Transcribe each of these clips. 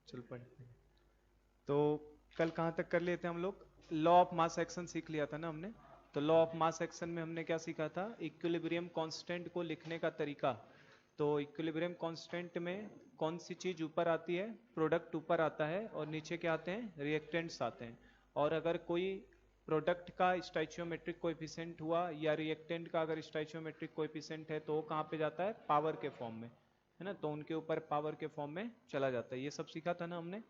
चल पढ़ते हैं। तो कल कहाँ तक कर लिए थे हम लोग? लॉ ऑफ मास एक्शन सीख लिया था ना हमने। तो लॉ ऑफ मास एक्शन में हमने क्या सीखा था? इक्विलिब्रियम कांस्टेंट को लिखने का तरीका। तो इक्विलिब्रियम कांस्टेंट में कौन सी चीज ऊपर आती है? प्रोडक्ट ऊपर आता है और नीचे क्या आते हैं? रिएक्टेंट्स आते हैं। और अगर कोई प्रोडक्ट का स्टाइचियोमेट्रिक कोएफिशिएंट हुआ या रिएक्टेंट का अगर स्टाइचियोमेट्रिक कोएफिशिएंट है तो वो कहाँ पे जाता है? पावर के फॉर्म में, है ना। तो उनके ऊपर पावर के फॉर्म में चला जाता है। ये सब सीखा था ना हमने।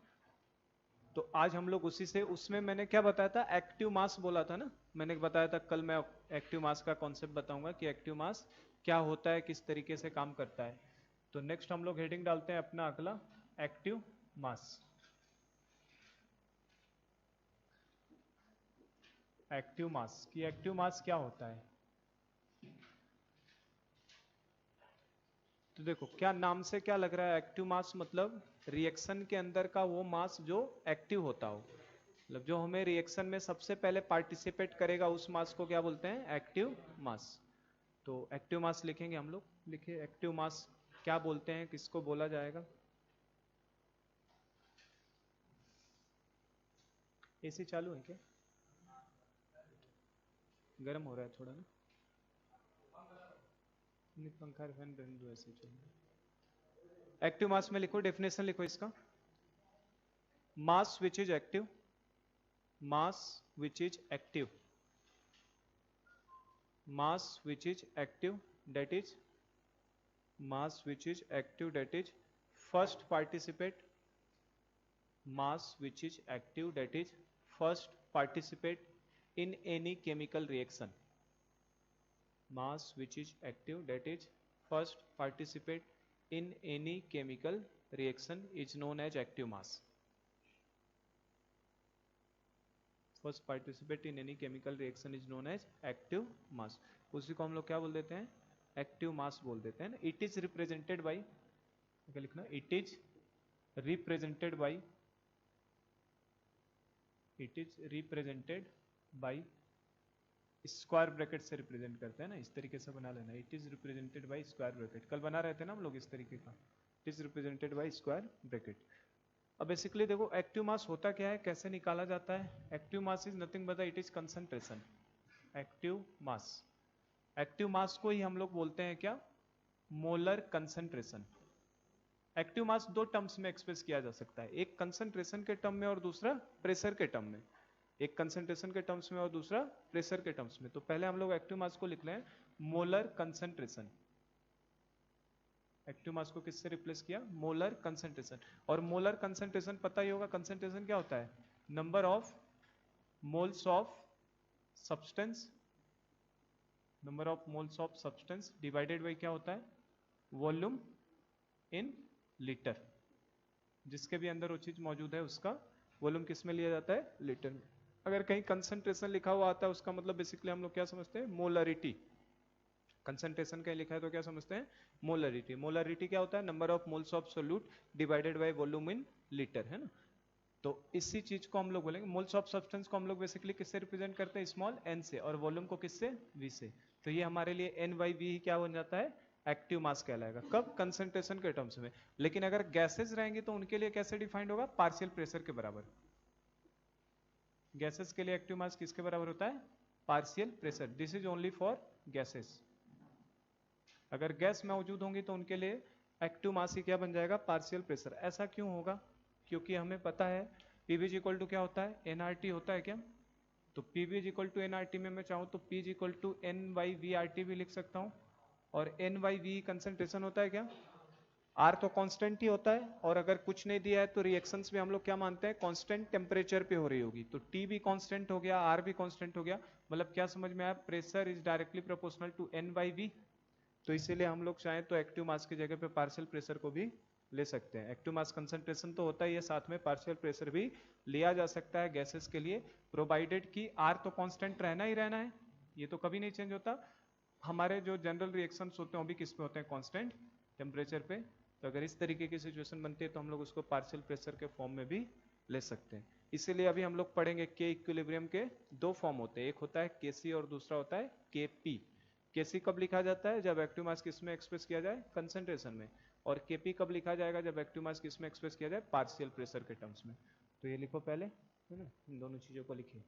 तो आज हम लोग उसी से, उसमें मैंने क्या बताया था? एक्टिव मास बोला था ना। मैंने बताया था कल मैं एक्टिव मास का कॉन्सेप्ट बताऊंगा कि एक्टिव मास क्या होता है, किस तरीके से काम करता है। तो नेक्स्ट हम लोग हेडिंग डालते हैं अपना अगला, एक्टिव मास। एक्टिव मास की एक्टिव मास क्या होता है? तो देखो क्या नाम से क्या लग रहा है? एक्टिव मास मतलब रिएक्शन के अंदर का वो मास जो एक्टिव होता हो, मतलब जो हमें रिएक्शन में सबसे पहले पार्टिसिपेट करेगा, उस मास को क्या बोलते हैं? Active mass. तो एक्टिव मास लिखेंगे हम लोग। लिखिए एक्टिव मास क्या बोलते हैं, किसको बोला जाएगा? एसी चालू है क्या? गर्म हो रहा है थोड़ा ना। नहीं, पंखा फैन रहने दो, ऐसे चलो। एक्टिव मास में लिखो, डेफिनेशन लिखो इसका। Mass which is active, mass which is active, mass which is active, that is mass which is active, that is first participate, mass which is active, that is first participate in any chemical reaction, mass which is active, that is first participate in any chemical reaction is known as active mass. First participate in any chemical reaction is known as active mass. उसी को हम लोग क्या बोल देते हैं? Active mass बोल देते हैं ना। इट इज रिप्रेजेंटेड बाई, क्या लिखना? It is represented by, it is represented by, square bracket से रिप्रेजेंट करते हैं ना, इस तरीके से बना लेना। It is represented by square bracket, कल बना रहे थे ना हम लोग इस तरीके का। It is represented by square bracket. अब बेसिकली देखो एक्टिव मास होता क्या है, कैसे निकाला जाता है? Active mass is nothing but it is concentration. Active mass, active mass को ही हम लोग बोलते हैं क्या? Molar concentration. एक्टिव मास दो टर्म्स में एक्सप्रेस किया जा सकता है, एक कंसंट्रेशन के टर्म में और दूसरा प्रेशर के टर्म में। एक कंसंट्रेशन के टर्म्स में और दूसरा प्रेशर के टर्म्स में। तो पहले हम लोग एक्टिव मास को लिख लें मोलर कंसंट्रेशन। एक्टिव मास को किससे रिप्लेस किया? Molar concentration. और मोलर कंसंट्रेशन पता ही होगा, कंसंट्रेशन क्या होता है? Number of moles of substance, number of moles of substance divided by क्या होता है? Volume in litre. जिसके भी अंदर वो चीज मौजूद है उसका वॉल्यूम किस में लिया जाता है? लीटर में। अगर कहीं कंसंट्रेशन लिखा हुआ आता है उसका मतलब बेसिकली हम लोग क्या समझते हैं? मोलरिटी। कंसंट्रेशन कहीं लिखा है तो क्या समझते हैं? मोलरिटी। मोलरिटी क्या होता है? Number of moles of solute divided by volume in litre, है ना। तो इसी चीज को हम लोग बोलेंगे, मोल्स ऑफ सब्सटेंस को हम लोग बेसिकली किससे रिप्रेजेंट करते हैं? स्मॉल एन से। और वॉल्यूम को किससे? वी से। तो ये हमारे लिए एन बाई वी क्या बन जाता है? एक्टिव मास कहलाएगा। कब? कंसंट्रेशन के टर्म्स में। लेकिन अगर गैसेस रहेंगे तो उनके लिए कैसे डिफाइंड होगा? पार्शियल प्रेशर के बराबर। गैसेस के लिए एक्टिव मास किसके बराबर होता है? Partial pressure. This is only for gases. अगर गैस मौजूद होंगी तो उनके लिए एक्टिव मास ही क्या बन जाएगा? Partial pressure. ऐसा क्यों होगा? क्योंकि हमें पता है पीवी इक्वल टू क्या होता है? एनआरटी होता है क्या? तो पीवी इक्वल टू एनआरटी में मैं चाहूँ तो P equal to N by V R T भी लिख सकता हूँ। और एन बाई वी कंसंट्रेशन होता है क्या? आर तो कांस्टेंट ही होता है। और अगर कुछ नहीं दिया है तो रिएक्शंस में हम लोग क्या मानते हैं? कांस्टेंट टेम्परेचर पे हो रही होगी। तो टी भी कांस्टेंट हो गया, आर भी कांस्टेंट हो गया। मतलब क्या समझ में आया? Pressure is directly proportional to N by V. तो इसीलिए हम लोग चाहें तो एक्टिव मास की जगह पे पार्शियल प्रेशर को भी ले सकते हैं। एक्टिव मास कंसंट्रेशन तो होता ही है, साथ में पार्शियल प्रेशर भी लिया जा सकता है गैसेस के लिए, प्रोवाइडेड कि आर तो कांस्टेंट रहना ही रहना है, ये तो कभी नहीं चेंज होता। हमारे जो जनरल रिएक्शंस होते हैं वो भी किस पे होते हैं? कांस्टेंट टेम्परेचर पे। तो अगर इस तरीके की सिचुएशन बनती है तो हम लोग उसको पार्शियल प्रेशर के फॉर्म में भी ले सकते हैं। इसीलिए अभी हम लोग पढ़ेंगे के इक्विलिब्रियम के दो फॉर्म होते हैं, एक होता है केसी और दूसरा होता है के पी। केसी कब लिखा जाता है? जब एक्टिव मास किस में एक्सप्रेस किया जाए? कंसंट्रेशन में। और केपी कब लिखा जाएगा? जब एक्टिव मास किस में एक्सप्रेस किया जाए? पार्शियल प्रेशर के टर्म्स में। तो ये लिखो पहले, है ना, इन दोनों चीजों को लिखिए।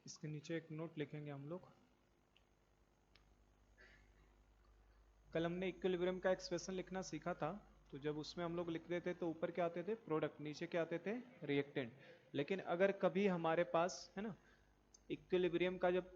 इसके नीचे एक नोट लिखेंगे हम लोग। कल हमने इक्विलिब्रियम का एक्सप्रेशन लिखना सीखा था, तो जब उसमें हम लोग लिखते थे तो ऊपर क्या आते थे? प्रोडक्ट, नीचे क्या आते थे? रिएक्टेंट। लेकिन अगर कभी हमारे पास, है ना, इक्विलिब्रियम का जब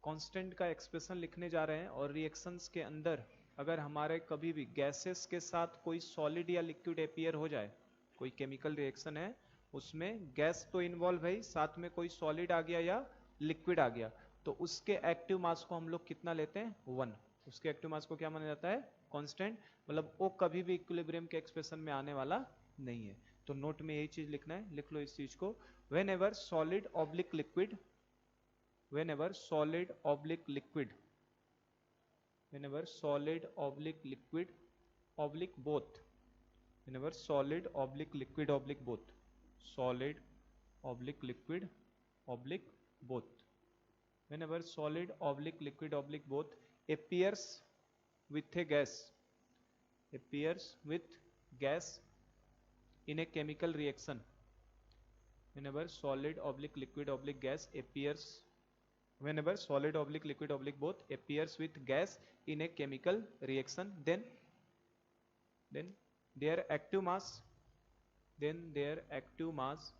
कांस्टेंट का एक्सप्रेशन लिखने जा रहे हैं और रिएक्शंस के अंदर अगर हमारे कभी भी गैसेस के साथ कोई सॉलिड या लिक्विड अपीयर हो जाए, कोई केमिकल रिएक्शन है उसमें गैस तो इन्वॉल्व है, साथ में कोई सॉलिड आ गया या लिक्विड आ गया, तो उसके एक्टिव मास को हम लोग कितना लेते हैं? 1। उसके एक्टिव मास को क्या माना जाता है? कांस्टेंट। मतलब वो कभी भी इक्विलिब्रियम के एक्सप्रेशन में आने वाला नहीं है। तो नोट में यही चीज लिखना है, लिख लो इस चीज को। When ever solid oblique liquid, whenever solid oblique liquid, whenever solid oblique liquid oblique both, whenever solid oblique liquid oblique both, solid oblique liquid oblique both, whenever solid oblique liquid oblique both appears with a gas, appears with gas in a chemical reaction, whenever solid oblique liquid oblique gas appears, whenever solid oblique liquid oblique both appears with gas in a chemical reaction, then their active mass, then their active mass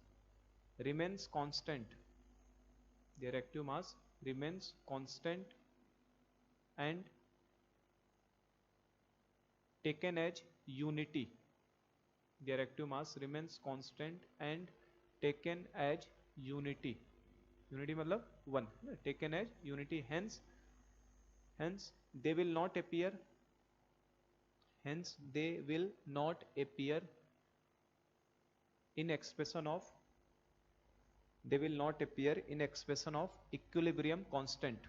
remains constant, their active mass remains constant and taken as unity, their active mass remains constant and taken as unity, unity मतलब 1, taken as unity, hence they will not appear, hence they will not appear in expression of, they will not appear in expression of equilibrium constant,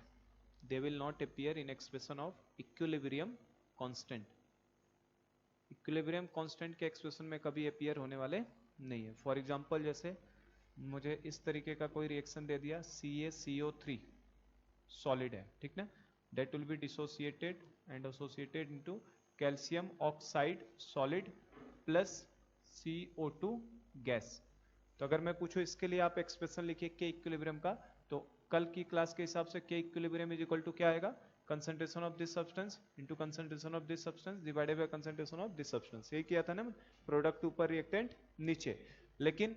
they will not appear in expression of equilibrium constant, equilibrium constant के expression में कभी appear होने वाले नहीं है। For example जैसे मुझे इस तरीके का कोई रिएक्शन दे दिया, CaCO3 सॉलिड है, ठीक ना, that will be dissociated and associated into calcium oxide solid plus CO2 gas. तो अगर मैं पूछूं इसके लिए आप एक्सप्रेशन लिखिए के इक्विलिब्रियम का, तो कल की क्लास के हिसाब से के इक्विलिब्रियम इज इक्वल टू क्या आएगा? Concentration of this substance into concentration of this substance divided by concentration of this substance. यही किया था ना, प्रोडक्ट ऊपर रिएक्टेंट नीचे। लेकिन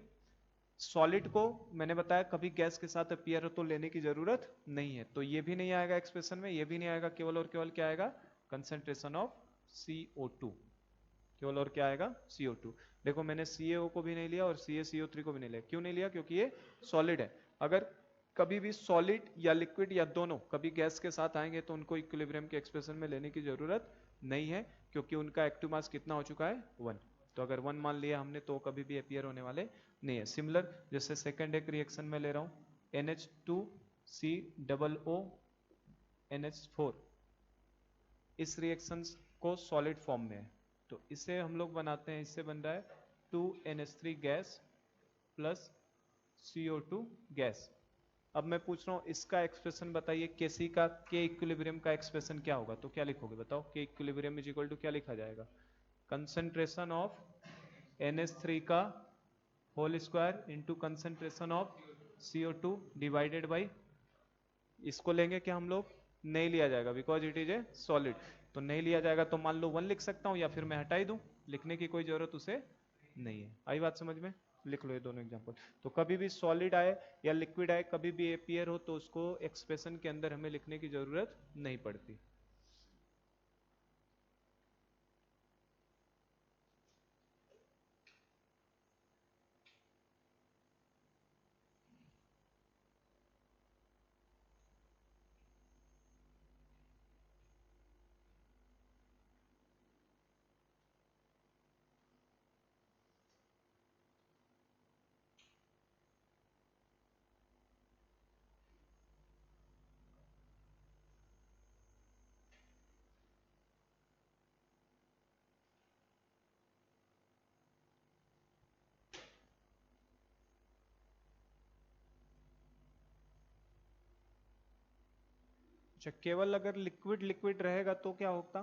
सॉलिड को मैंने बताया कभी गैस के साथ अपीयर तो लेने की जरूरत नहीं है, तो ये भी नहीं आएगा एक्सप्रेशन में, ये भी नहीं आएगा, केवल और केवल क्या आएगा? कंसंट्रेशन ऑफ CO2, केवल और क्या आएगा? CO2। देखो मैंने CaO को भी नहीं लिया और CaCO3 को भी नहीं लिया, क्यों नहीं लिया? क्योंकि ये सॉलिड है। अगर कभी भी सॉलिड या लिक्विड या दोनों कभी गैस के साथ आएंगे तो उनको इक्विलिब्रियम के एक्सप्रेशन में लेने की जरूरत नहीं है, क्योंकि उनका एक्टिव मास कितना हो चुका है? 1। तो अगर 1 मान लिया हमने तो कभी भी अपीयर होने वाले नहीं है। सिमिलर जैसे सेकंड एक रिएक्शन में ले रहा हूं, NH2COO NH4, इस रिएक्शन को सॉलिड फॉर्म में है, तो इसे हम लोग बनाते हैं, इससे बन रहा है 2NH3 gas plus CO2 gas. अब मैं पूछ रहा हूँ इसका एक्सप्रेशन बताइए, केसी का के इक्विलिब्रियम का एक्सप्रेशन क्या होगा? तो क्या लिखोगे बताओ? के इक्विलिब्रियम इज इक्वल टू क्या लिखा जाएगा? कंसंट्रेशन ऑफ NH3 का whole square into concentration of CO2 divided by, इसको लेंगे क्या हम लोग? नहीं लिया जाएगा because it is a solid, तो नहीं लिया जाएगा तो मान लो 1 लिख सकता हूं या फिर मैं हटा ही दूं, लिखने की कोई जरूरत उसे नहीं है। आई बात समझ में? लिख लो ये दोनों एग्जांपल। तो कभी भी सॉलिड आए या लिक्विड आए, कभी भी एपीयर हो, तो उसको एक्सप्रेशन के अंदर हमें लिखने की जरूरत नहीं पड़ती। अच्छा, केवल अगर लिक्विड लिक्विड रहेगा तो क्या होता?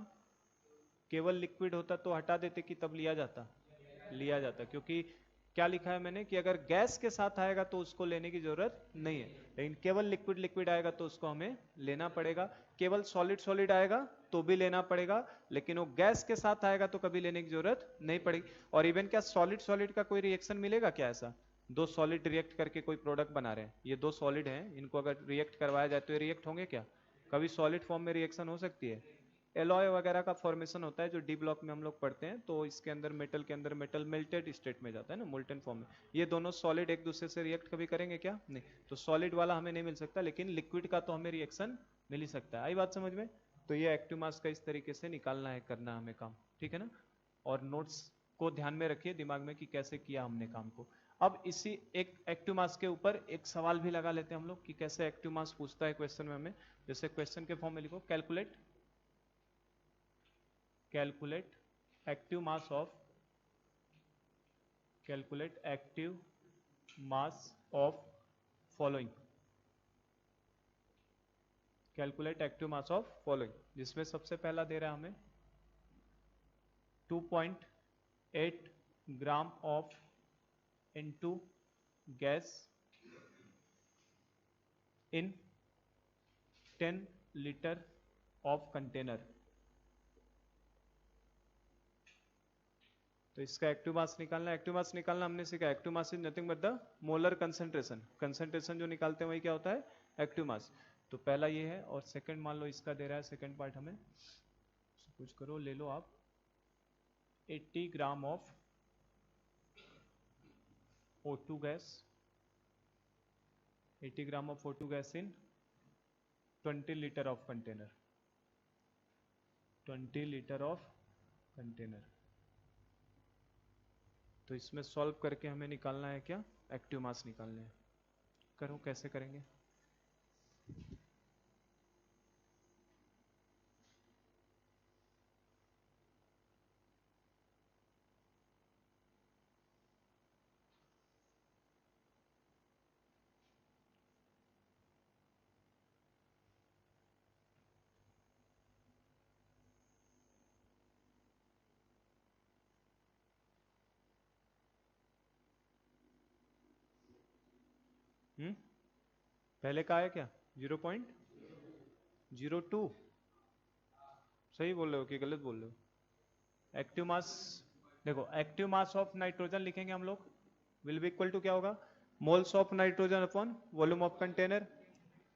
केवल लिक्विड होता तो हटा देते कि तब लिया जाता? लिया जाता, क्योंकि क्या लिखा है मैंने कि अगर गैस के साथ आएगा तो उसको लेने की जरूरत नहीं है, लेकिन केवल लिक्विड लिक्विड आएगा तो उसको हमें लेना पड़ेगा। केवल सॉलिड सॉलिड आएगा तो भी लेना पड़ेगा, लेकिन वो गैस के साथ आएगा तो कभी लेने की जरूरत नहीं पड़ेगी। और इवन क्या सॉलिड सॉलिड का कोई रिएक्शन मिलेगा क्या? ऐसा दो सॉलिड रिएक्ट करके कोई प्रोडक्ट बना रहे हैं, ये दो सॉलिड हैं, इनको अगर रिएक्ट करवाया जाए तो ये रिएक्ट होंगे क्या? कभी सॉलिड फॉर्म में रिएक्शन हो सकती है? एलॉय वगैरह का फॉर्मेशन होता है जो डी ब्लॉक में हम लोग पढ़ते हैं, तो इसके अंदर मेटल के अंदर मेटल मेल्टेड स्टेट में जाता है ना, मोल्टन फॉर्म में। ये दोनों सॉलिड एक दूसरे से रिएक्ट कभी करेंगे क्या? नहीं। तो सॉलिड वाला हमें नहीं मिल सकता, लेकिन लिक्विड का तो हमें रिएक्शन मिल ही सकता है। आई बात समझ में? तो ये एक्टिव मास का इस तरीके से निकालना है, करना है हमें काम, ठीक है ना। और नोट्स को ध्यान में रखिए दिमाग में कि कैसे किया हमने काम को। अब इसी एक एक्टिव मास के ऊपर एक सवाल भी लगा लेते हैं हम लोग कि कैसे एक्टिव मास पूछता है क्वेश्चन में हमें। जैसे क्वेश्चन के फॉर्म में लिखो, calculate active mass of following, calculate active mass of following, जिसमें सबसे पहला दे रहा है हमें 2.8 gram of into gas in 10 litre of container. तो इसका एक्टिव मास निकालना। एक्टिव मास निकालना हमने सीखा, active mass is nothing but the molar concentration. Concentration जो निकालते हैं वही क्या होता है? Active mass. तो पहला ये है, और सेकंड मान लो इसका दे रहा है, सेकंड पार्ट हमें कुछ करो, ले लो आप 80 gram of O2 gas, 80 gram of O2 gas in 20 litre of container, 20 litre of container. तो इसमें सॉल्व करके हमें निकालना है क्या? एक्टिव मास निकालने हैं। करो, कैसे करेंगे? पहले का है क्या? 0.02? सही बोल रहे हो कि गलत बोल रहे हो? एक्टिव मास देखो, एक्टिव मास ऑफ नाइट्रोजन लिखेंगे हम लोग, विल बी इक्वल टू क्या होगा? Moles of nitrogen upon volume of container.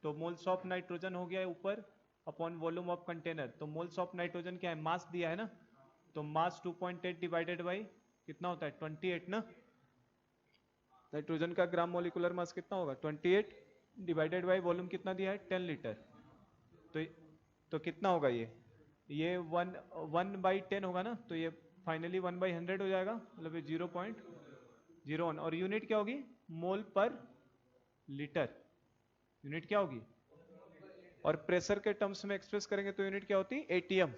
तो मोल्स ऑफ नाइट्रोजन हो गया है ऊपर अपॉन वॉल्यूम ऑफ कंटेनर। तो मोल्स ऑफ नाइट्रोजन क्या है? मास दिया है ना, तो मास 2.8 डिवाइडेड बाई कितना होता है? 28 ना। नाइट्रोजन का ग्राम मोलिकुलर मास कितना होगा? 28 डिवाइडेड बाई वॉल्यूम कितना दिया है? 10 लीटर। तो कितना होगा ये 1/10 होगा ना, तो ये फाइनली 1/100 हो जाएगा, मतलब 0.01। और यूनिट क्या होगी? मोल पर लीटर। यूनिट क्या होगी? और प्रेशर के टर्म्स में एक्सप्रेस करेंगे तो यूनिट क्या होती है? एटीएम।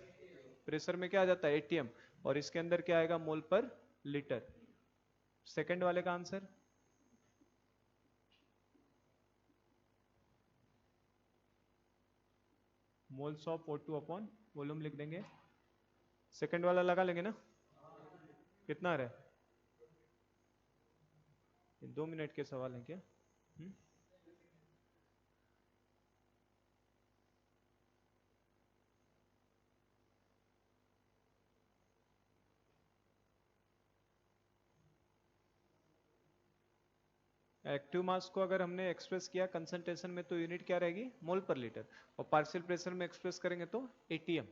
प्रेशर में क्या आ जाता है? एटीएम। और इसके अंदर क्या आएगा, मोल पर लीटर। सेकंड वाले का answer moles of O2 upon volume लिख देंगे। सेकंड वाला लगा लेंगे ना, कितना आ रहा है? 2 मिनट के सवाल है क्या? एक्टिव मास को अगर हमने एक्सप्रेस किया कंसंट्रेशन में तो यूनिट क्या रहेगी, मोल पर लीटर। और पार्शियल प्रेशर में एक्सप्रेस करेंगे तो एटीएम।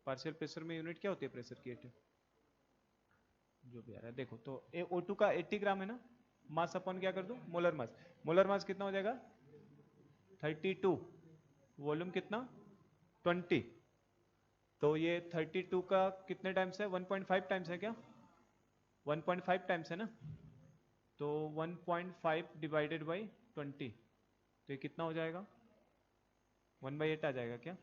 पार्शियल प्रेशर में यूनिट क्या होती है प्रेशर की, एटीएम। जो भी आ रहा है देखो, तो O2 का 80 ग्राम है ना, मास अपन क्या कर दूं, मोलर मास। मोलर मास कितना हो जाएगा 32, वॉल्यूम कितना 20। तो ये 32 का कितने टाइम्स है, 1.5 टाइम्स है क्या, 1.5 टाइम्स है ना। तो 1.5 डिवाइडेड बाई 20, तो ये कितना हो जाएगा, 1/8 आ जाएगा क्या,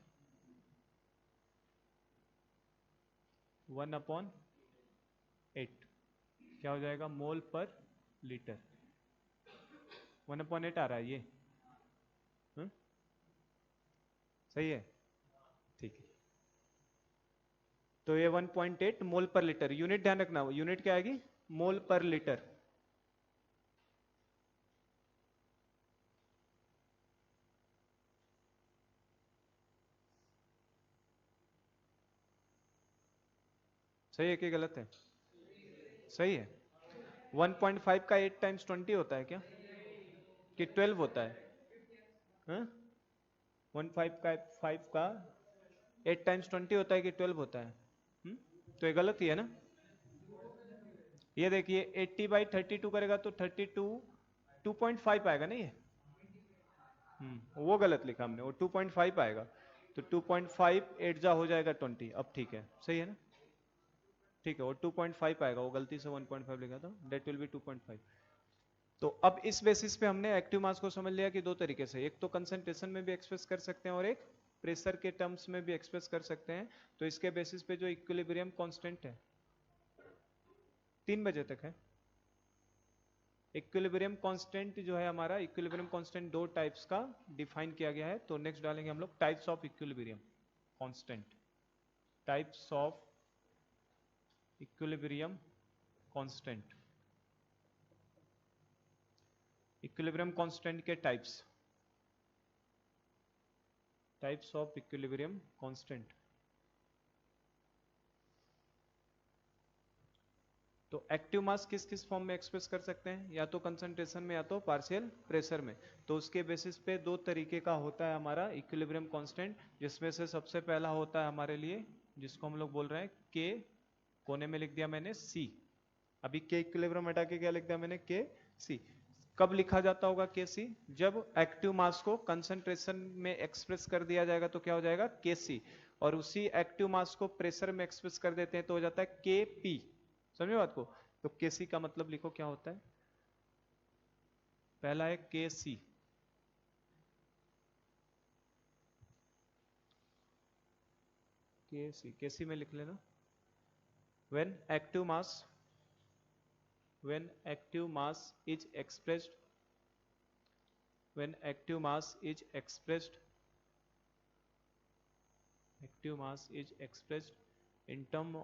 1/8 क्या हो जाएगा, मोल पर लीटर। 1/8 आ रहा है ये, सही है, ठीक है। तो ये 1.8 मोल पर लीटर, यूनिट ध्यान रखना, यूनिट क्या आएगी, मोल पर लीटर। सही है कि गलत है, सही है। 1.5 का 8 टाइम्स 20 होता है क्या, कि 12 होता है, हाँ? 1.5 का 8 टाइम्स 20 होता है कि 12 होता है, तो ये गलत ही है ना। ये देखिए 80/32 करेगा तो 32 2.5 आएगा ना ये, वो गलत लिखा हमने, वो 2.5 आएगा। तो 2.5 8 जा हो जाएगा 20, अब ठीक है, सही है ना, ठीक है। वो 2.5 आएगा, वो गलती से 1.5 लिखा था, डेट विल बी 2.5। तो अब इस बेसिस पे हमने एक्टिव मास को समझ लिया कि दो तरीके से, एक तो कंसंट्रेशन में भी एक्सप्रेस कर सकते हैं और एक प्रेशर के टर्म्स में भी एक्सप्रेस कर सकते हैं। तो इसके बेसिस पे जो इक्विलिब्रियम कांस्टेंट है, 3 बजे तक है। इक्विलिब्रियम कांस्टेंट जो है हमारा, इक्विलिब्रियम कांस्टेंट दो टाइप्स का डिफाइन किया गया है। तो नेक्स्ट डालेंगे हम लोग types of equilibrium constant, types of equilibrium constant, equilibrium constant के types, types of equilibrium constant. तो एक्टिव मास किस किस फॉर्म में एक्सप्रेस कर सकते हैं, या तो कंसंट्रेशन में या तो पार्शियल प्रेशर में। तो उसके बेसिस पे दो तरीके का होता है हमारा इक्विलिब्रियम कांस्टेंट, जिसमें से सबसे पहला होता है हमारे लिए, जिसको हम लोग बोल रहे हैं के, कोने में लिख दिया मैंने सी। अभी के इक्विलिब्रियम हटा के क्या लिख दिया मैंने, के सी। कब लिखा जाता होगा के सी, जब एक्टिव मास को कंसंट्रेशन में एक्सप्रेस कर दिया जाएगा तो क्या हो जाएगा के सी, और उसी एक्टिव मास को प्रेशर में एक्सप्रेस कर देते हैं तो हो जाता है के पी। समझे बात को। तो के सी का मतलब लिखो क्या होता है, पहला है के सी, के सी में लिख लेना, when active mass, when active mass is expressed, when active mass is expressed, active mass is expressed in terms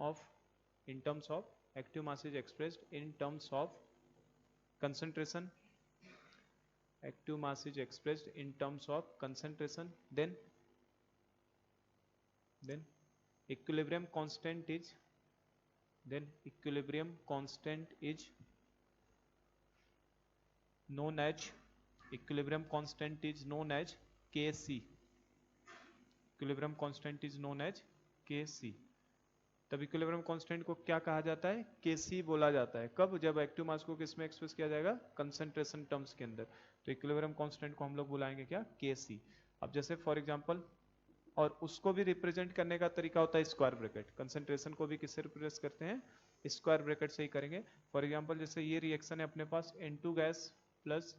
of active mass is expressed in terms of concentration, active mass is expressed in terms of concentration, then equilibrium constant is, then equilibrium constant is known as, equilibrium constant is known as Kc, equilibrium constant is known as Kc। तब equilibrium constant को क्या कहा जाता है, Kc बोला जाता है। कब, जब एक्टिव मास को किस में एक्सप्रेस किया जाएगा, कंसंट्रेशन टर्म्स के अंदर। तो इक्विलिब्रियम कांस्टेंट को हम लोग बुलाएंगे क्या, Kc। अब जैसे फॉर एग्जांपल, और उसको भी रिप्रेजेंट करने का तरीका होता है स्क्वायर ब्रैकेट, कंसंट्रेशन को भी किससे रिप्रेजेंट करते हैं, स्क्वायर ब्रैकेट से ही करेंगे। फॉर एग्जांपल जैसे ये रिएक्शन है अपने पास, N2 gas plus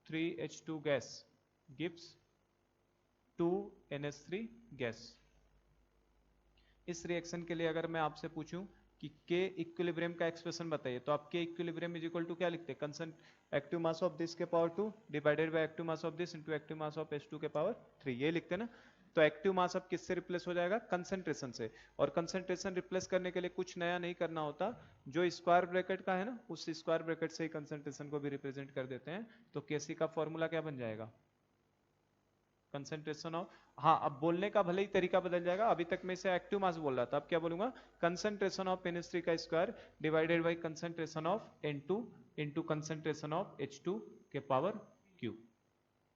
3H2 gas gives 2NH3 gas. इस रिएक्शन के लिए अगर मैं आपसे पूछूं कि के इक्विलिब्रियम का एक्सप्रेशन बताइए, तो आप के इक्विलिब्रियम इज इक्वल टू क्या लिखते हैं, कंसंट एक्टिव मास ऑफ दिस के power 2 divided by active mass of this into active mass of H2 के पावर 3, ये लिखते हैं ना। तो एक्टिव मास अब किससे रिप्लेस हो जाएगा, कंसंट्रेशन से। और कंसंट्रेशन रिप्लेस करने के लिए कुछ नया नहीं करना होता, जो स्क्वायर ब्रैकेट का है ना, उस स्क्वायर ब्रैकेट से ही कंसंट्रेशन को भी रिप्रेजेंट कर देते हैं। तो केसी का फॉर्मूला क्या बन जाएगा, कंसंट्रेशन ऑफ, हाँ अब बोलने का भले ही तरीका बदल जाएगा, अभी तक मैं इसे एक्टिव मास बोल रहा था, अब क्या बोलूंगा, कंसंट्रेशन ऑफ NH3 का square divided by concentration of N2 into concentration of H2 के पावर Q।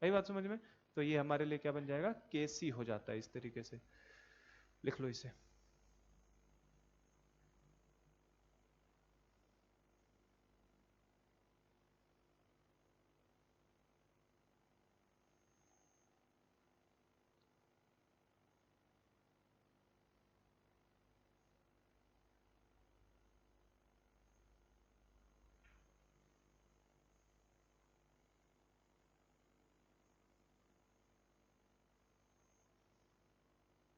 वही बात समझ में। तो ये हमारे लिए क्या बन जाएगा, Kc हो जाता है। इस तरीके से लिख लो इसे।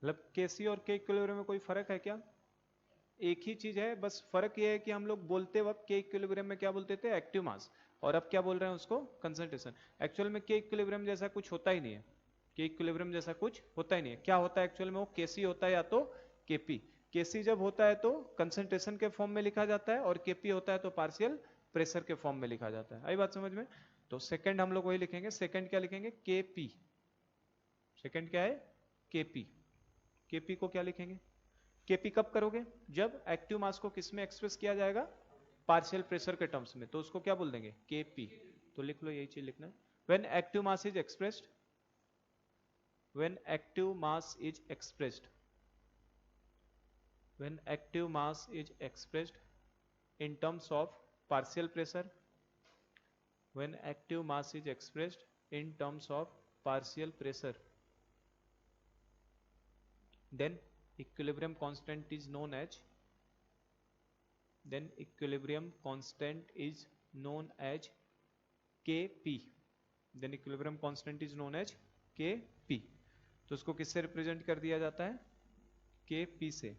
मतलब Kc और K इक्विलिब्रियम में कोई फर्क है क्या, एक ही चीज है, बस फर्क ये है कि हम लोग बोलते वक्त के इक्विलिब्रियम में क्या बोलते थे, एक्टिव मास, और अब क्या बोल रहे हैं उसको, कंसंट्रेशन। एक्चुअल में के इक्विलिब्रियम जैसा कुछ होता ही नहीं है, के इक्विलिब्रियम जैसा कुछ होता ही नहीं है। क्या होता है एक्चुअल में, वो केसी होता है या तो केपी। केसी जब होता है तो कंसंट्रेशन के फॉर्म में लिखा जाता है, और केपी होता है तो पार्शियल प्रेशर के फॉर्म में लिखा जाता है। आई बात समझ में। तो सेकंड हम लोग वही लिखेंगे, सेकंड क्या लिखेंगे, केपी। सेकंड क्या है, केपी। केपी को क्या लिखेंगे, केपी कब करोगे, जब एक्टिव मास को किस में एक्सप्रेस किया जाएगा, पार्शियल प्रेशर के टर्म्स में, तो उसको क्या बोल देंगे, केपी। तो लिख लो, यही चीज लिखना है। When active mass is expressed, when active mass is expressed, when active mass is expressed in terms of partial pressure, when active mass is expressed in terms of partial pressure, then equilibrium constant is known as, then equilibrium constant is known as Kp, then equilibrium constant is known as Kp। तो उसको किससे represent कर दिया जाता है, Kp से।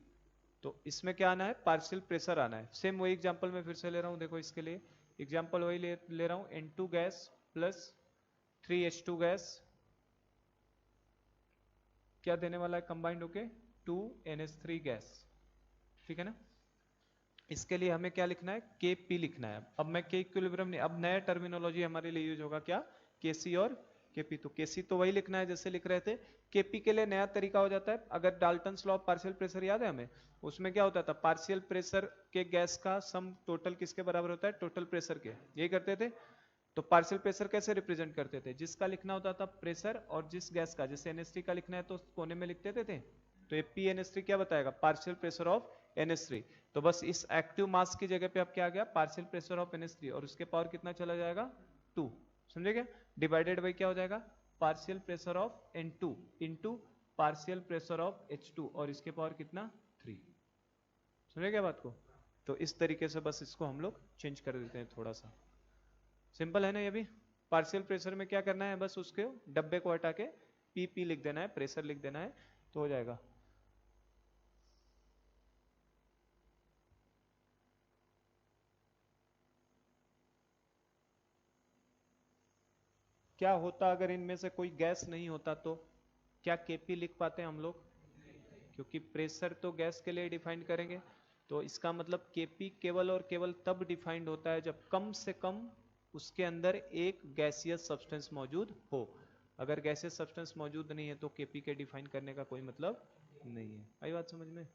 तो इसमें क्या आना है, पार्शियल प्रेशर आना है। सेम वही एग्जांपल मैं फिर से ले रहा हूं, देखो इसके लिए एग्जांपल वही ले रहा हूं, N2 gas plus 3H2 gas क्या देने वाला है, कंबाइंड होके 2NH3 गैस, ठीक है ना। इसके लिए हमें क्या लिखना है, Kp लिखना है। अब मैं K इक्विलिब्रियम नहीं, अब नया टर्मिनोलॉजी हमारे लिए यूज होगा क्या, Kc और Kp। तो Kc तो वही लिखना है जैसे लिख रहे थे, Kp के लिए नया तरीका हो जाता है। अगर Dalton's law of partial pressure याद है हमें, उसमें क्या होता था, पार्शियल प्रेशर के गैस का सम टोटल किसके बराबर होता है, टोटल प्रेशर के, यही करते थे। तो पार्शियल प्रेशर कैसे रिप्रेजेंट करते थे, जिसका लिखना होता था प्रेशर, और जिस गैस का, जैसे NH3 का लिखना है तो कोने में लिख देते थे। तो ये PNH3 क्या बताएगा, पार्शियल प्रेशर ऑफ NH3। तो बस इस एक्टिव मास की जगह पे अब क्या आ गया, पार्शियल प्रेशर ऑफ NH3, और उसके पावर कितना चला जाएगा, 2, समझे क्या, डिवाइडेड बाई क्या हो जाएगा, partial pressure of N2 into partial pressure of H2, और इसके पावर कितना, 3। समझे क्या बात को। तो इस तरीके से बस इसको हम लोग चेंज कर देते हैं थोड़ा सा, सिंपल है ना ये भी। पार्शियल प्रेशर में क्या करना है, बस उसके डब्बे को हटा के PP लिख देना है, प्रेशर लिख देना है, तो हो जाएगा। क्या होता अगर इनमें से कोई गैस नहीं होता, तो क्या Kp लिख पाते हैं हम लोग, क्योंकि प्रेशर तो गैस के लिए डिफाइन करेंगे। तो इसका मतलब Kp केवल और केवल तब डिफाइंड होता है जब कम से कम उसके अंदर एक गैसियस सब्सटेंस मौजूद हो। अगर गैसियस सब्सटेंस मौजूद नहीं है तो Kp के डिफाइन करने का कोई मतलब नहीं है। आई बात समझ में।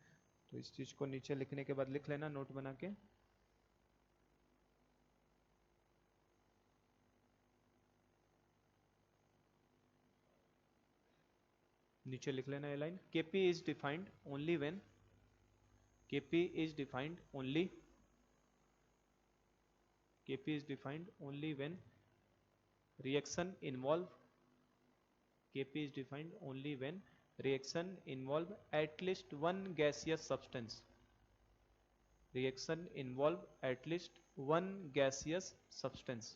तो इस चीज को नीचे लिखने के बाद लिख लेना नोट बना के। नीचे लिख लेना ये line, Kp is defined only when, Kp is defined only, Kp is defined only when reaction involve, Kp is defined only when reaction involve at least one gaseous substance, reaction involve at least one gaseous substance,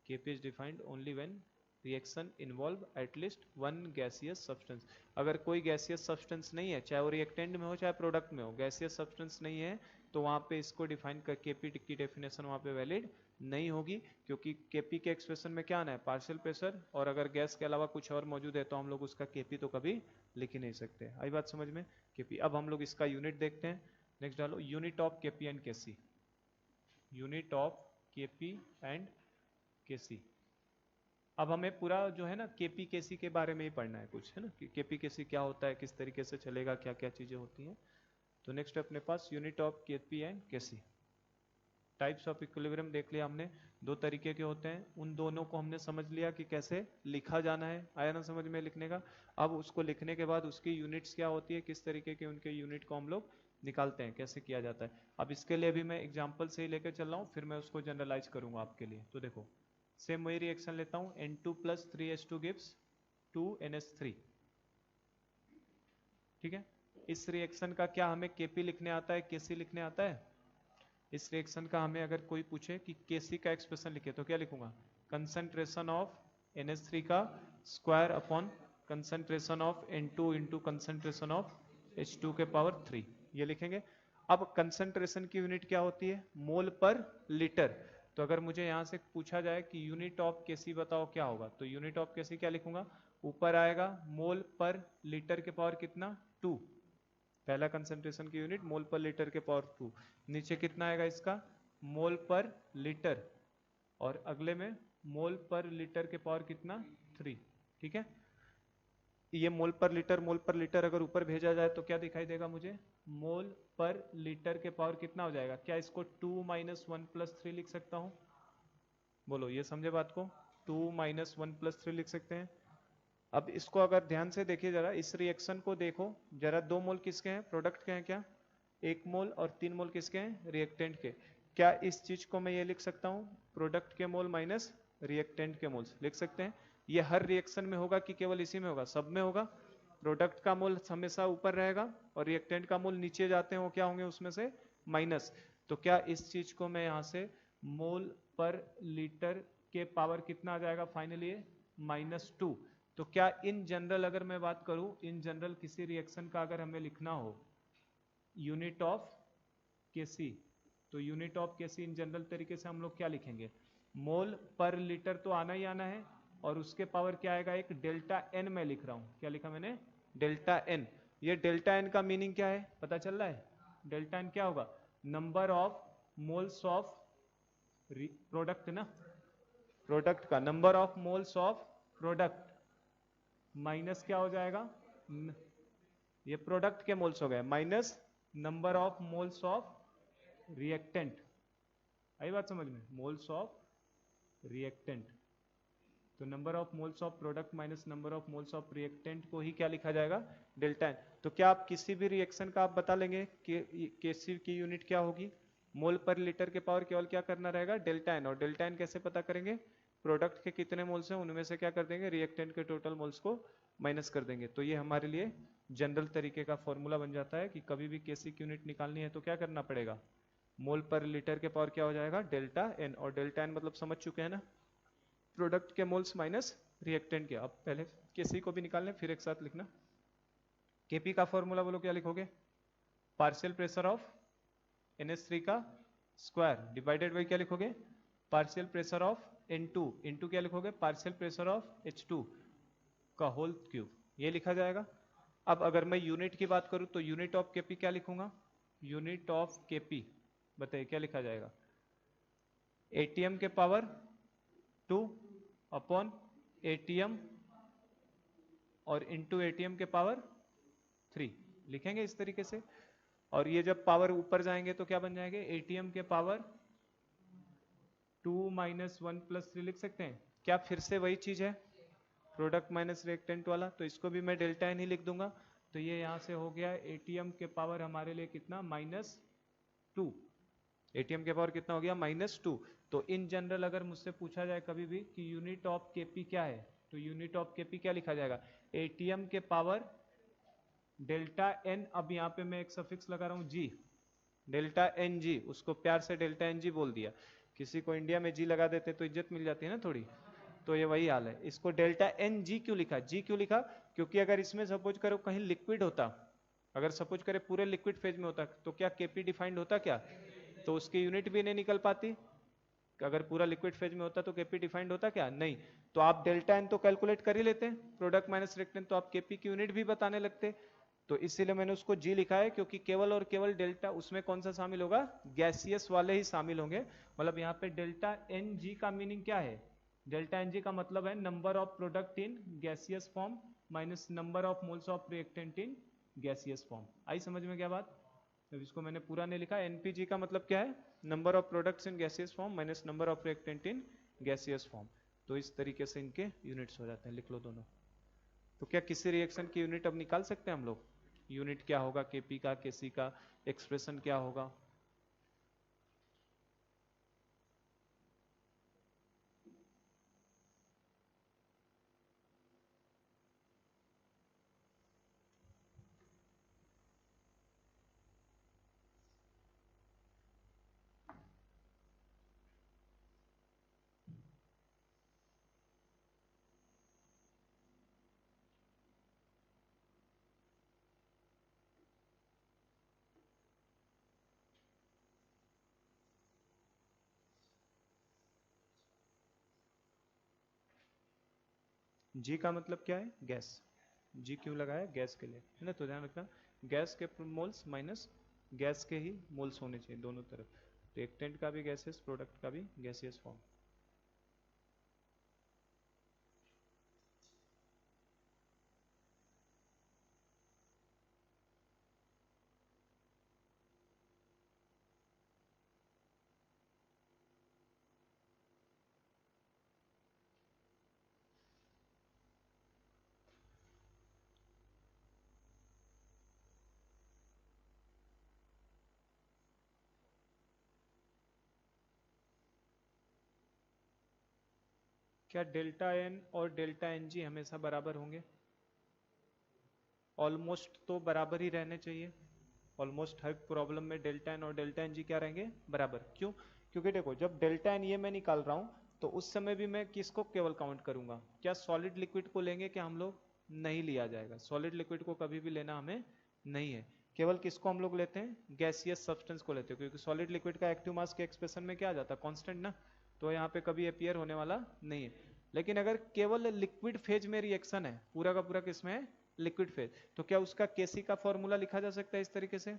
Kp is defined only when reaction involve at least one gaseous substance. अगर कोई gaseous substance नहीं है, चाहे वो reactant में हो चाहे product में हो, गैसियस सब्सटेंस नहीं है, तो वहां पे इसको डिफाइन कर केपी की डेफिनेशन वहां पे वैलिड नहीं होगी, क्योंकि केपी के एक्सप्रेशन में क्या आना है, पार्शियल प्रेशर, और अगर गैस के अलावा कुछ और मौजूद है तो हम लोग उसका केपी तो कभी लिख ही नहीं सकते। आई बात समझ में? केपी। अब हम लोग इसका यूनिट देखते हैं। नेक्स्ट डालो unit of KP and KC. Unit of KP and KC. अब हमें पूरा जो है ना केपी केसी के बारे में ही पढ़ना है कुछ, है ना, कि केपी केसी क्या होता है, किस तरीके से चलेगा, क्या क्या चीजें होती हैं। तो नेक्स्ट अपने पास unit of KP and KC. Types of equilibrium देख लिया हमने, दो तरीके के होते हैं, उन दोनों को हमने समझ लिया कि कैसे लिखा जाना है। आया ना समझ में लिखने का? अब उसको लिखने के बाद उसकी यूनिट्स क्या होती है, किस तरीके के उनके यूनिट को हम लोग निकालते हैं, कैसे किया जाता है। अब इसके लिए भी मैं एग्जाम्पल से ही लेकर चल रहा हूँ, फिर मैं उसको जनरलाइज करूंगा आपके लिए। तो देखो सेम वही रिएक्शन लेता हूँ, N2 + 3H2 gives 2NH3। ठीक है, इस रिएक्शन का क्या हमें केपी लिखने आता है, केसी लिखने आता है? इस रिएक्शन का हमें अगर कोई पूछे कि केसी का एक्सप्रेशन लिखे तो क्या लिखूंगा, कंसंट्रेशन ऑफ NH3 का square upon concentration of N2 into concentration of H2 के पावर 3, ये लिखेंगे। अब कंसंट्रेशन की यूनिट क्या होती है, मोल पर लीटर। तो अगर मुझे यहां से पूछा जाए कि यूनिट ऑफ केसी बताओ क्या होगा, तो यूनिट ऑफ केसी क्या लिखूंगा, ऊपर आएगा मोल पर लीटर के पावर कितना, 2, पहला कंसंट्रेशन की यूनिट मोल पर लीटर के पावर 2, नीचे कितना आएगा इसका, मोल पर लीटर, और अगले में मोल पर लीटर के पावर कितना, 3। ठीक है, ये मोल पर लीटर अगर ऊपर भेजा जाए तो क्या दिखाई देगा मुझे, मोल पर लीटर के पावर कितना हो जाएगा। क्या इसको 2 - 1 + 3 लिख सकता हूं? बोलो, ये समझे बात को, 2 - 1 + 3 लिख सकते हैं। अब इसको अगर ध्यान से देखिए जरा, इस रिएक्शन को देखो जरा, 2 मोल किसके हैं, प्रोडक्ट के हैं क्या, 1 मोल, और 3 मोल किसके हैं, रिएक्टेंट के। क्या इस चीज को मैं ये लिख सकता हूँ, प्रोडक्ट के मोल माइनस रिएक्टेंट के मोल्स, लिख सकते हैं। ये हर रिएक्शन में होगा कि केवल इसी में होगा, सब में होगा। प्रोडक्ट का मोल हमेशा ऊपर रहेगा और रिएक्टेंट का मोल नीचे जाते हैं, वो क्या होंगे उसमें से, माइनस। तो क्या इस चीज को मैं यहाँ से मोल पर लीटर के पावर कितना आ जाएगा, फाइनली -2। तो क्या इन जनरल अगर मैं बात करूं, इन जनरल किसी रिएक्शन का अगर हमें लिखना हो यूनिट ऑफ केसी, तो unit of KC in general तरीके से हम लोग क्या लिखेंगे, मोल पर लीटर तो आना ही आना है, और उसके पावर क्या आएगा, एक डेल्टा एन मैं लिख रहा हूं, क्या लिखा मैंने, डेल्टा एन। ये डेल्टा एन का मीनिंग क्या है पता चल रहा है, डेल्टा एन क्या होगा, number of moles of product ना, प्रोडक्ट का number of moles of product minus क्या हो जाएगा, ये प्रोडक्ट के मोल्स हो गए, minus number of moles of reactant. आई बात समझ में, मोल्स ऑफ रिएक्टेंट। तो number of moles of product minus number of moles of reactant को ही क्या लिखा जाएगा, डेल्टा एन। तो क्या आप किसी भी रिएक्शन का आप बता लेंगे कि केसी की यूनिट क्या होगी, मोल पर लीटर के पावर केवल क्या करना रहेगा, डेल्टा एन। और डेल्टा एन कैसे पता करेंगे, प्रोडक्ट के कितने मोल्स हैं उनमें से क्या कर देंगे, रिएक्टेंट के टोटल मोल्स को माइनस कर देंगे। तो ये हमारे लिए जनरल तरीके का फॉर्मूला बन जाता है कि कभी भी केसी की यूनिट निकालनी है तो क्या करना पड़ेगा, मोल पर लीटर के पावर क्या हो जाएगा, डेल्टा एन। और डेल्टा एन मतलब समझ चुके हैं ना, प्रोडक्ट के मोल्स माइनस रिएक्टेंट के। अब पहले केसी को भी निकाल लें फिर एक साथ लिखना। केपी का फॉर्मूला बोलो क्या लिखोगे, पार्शियल प्रेशर ऑफ NH3 का स्क्वायर डिवाइडेड बाई क्या लिखोगे, partial pressure of N2 into क्या लिखोगे, पार्शियल प्रेशर ऑफ H2 का होल क्यूब, ये लिखा जाएगा। अब अगर मैं यूनिट की बात करूं तो यूनिट ऑफ केपी क्या लिखूंगा, यूनिट ऑफ केपी बताइए क्या लिखा जाएगा, ATM के पावर 2 अपॉन ATM और इंटू ATM के पावर 3 लिखेंगे इस तरीके से। और ये जब पावर ऊपर जाएंगे तो क्या बन जाएंगे, ATM के पावर 2 - 1 + 3 लिख सकते हैं। क्या फिर से वही चीज है, प्रोडक्ट माइनस रिएक्टेंट वाला, तो इसको भी मैं डेल्टा एन ही लिख दूंगा। तो ये यहां से हो गया ATM के पावर हमारे लिए कितना, -2। ATM के पावर कितना हो गया, -2। तो इन जनरल अगर मुझसे पूछा जाए कभी भी कि यूनिट ऑफ केपी क्या है, तो यूनिट ऑफ केपी क्या लिखा जाएगा, ATM के पावर डेल्टा एन। अब यहाँ पे मैं एक सफिक्स लगा रहा हूँ जी, डेल्टा एन जी, उसको प्यार से डेल्टा एन जी बोल दिया। किसी को इंडिया में जी लगा देते तो इज्जत मिल जाती है ना थोड़ी, तो ये वही हाल है। इसको डेल्टा एन जी क्यों लिखा, जी क्यों लिखा, क्योंकि अगर इसमें सपोज करो कहीं लिक्विड होता, अगर सपोज करे पूरे लिक्विड फेज में होता तो क्या केपी डिफाइंड होता क्या, तो उसकी यूनिट भी नहीं निकल पाती। अगर पूरा लिक्विड फेज में होता तो केपी डिफाइंड होता क्या, नहीं। तो आप डेल्टा एन तो कैलकुलेट कर ही लेते, प्रोडक्ट माइनस रिएक्टेंट, तो आप केपी की यूनिट भी बताने लगते। तो इसीलिए मैंने उसको जी लिखा है, क्योंकि केवल और केवल डेल्टा, उसमें कौन सा शामिल होगा, गैसियस वाले ही शामिल होंगे। मतलब यहाँ पे डेल्टा एन जी का मीनिंग क्या है, डेल्टा एन जी का मतलब है number of product in gaseous form minus number of moles of reactant in gaseous form. आई समझ में क्या बात। अब इसको मैंने पूरा नहीं लिखा। एनपीजी का मतलब क्या है, number of products in gaseous form minus number of reactant in gaseous form. तो इस तरीके से इनके यूनिट्स हो जाते हैं, लिख लो दोनों। तो क्या किसी रिएक्शन की यूनिट अब निकाल सकते हैं हम लोग, यूनिट क्या होगा केपी का, केसी का, एक्सप्रेशन क्या होगा। जी का मतलब क्या है, गैस। जी क्यों लगाया, गैस के लिए है ना, तो ध्यान रखना गैस के मोल्स माइनस गैस के ही मोल्स होने चाहिए दोनों तरफ। रिएक्टेंट का भी गैसियस, प्रोडक्ट का भी गैसियस फॉर्म। क्या डेल्टा एन और डेल्टा एन जी हमेशा बराबर होंगे, ऑलमोस्ट तो बराबर ही रहने चाहिए। ऑलमोस्ट हर प्रॉब्लम में डेल्टा एन और डेल्टा एन जी क्या रहेंगे, बराबर। क्यों, क्योंकि देखो जब डेल्टा एन ये मैं निकाल रहा हूं तो उस समय भी मैं किसको केवल काउंट करूंगा, क्या सॉलिड लिक्विड को लेंगे, क्या हम लोग नहीं लिया जाएगा, सॉलिड लिक्विड को कभी भी लेना हमें नहीं है। केवल किसको हम लोग लेते हैं, गैसियस सब्सटेंस को लेते हैं, क्योंकि सॉलिड लिक्विड का एक्टिव मास के एक्सप्रेशन में क्या आ जाता है, कांस्टेंट ना, तो यहाँ पे कभी अपियर होने वाला नहीं है। लेकिन अगर केवल लिक्विड फेज में रिएक्शन है, पूरा का पूरा किसमें है, लिक्विड फेज, तो क्या उसका केसी का फॉर्मूला लिखा जा सकता है इस तरीके से,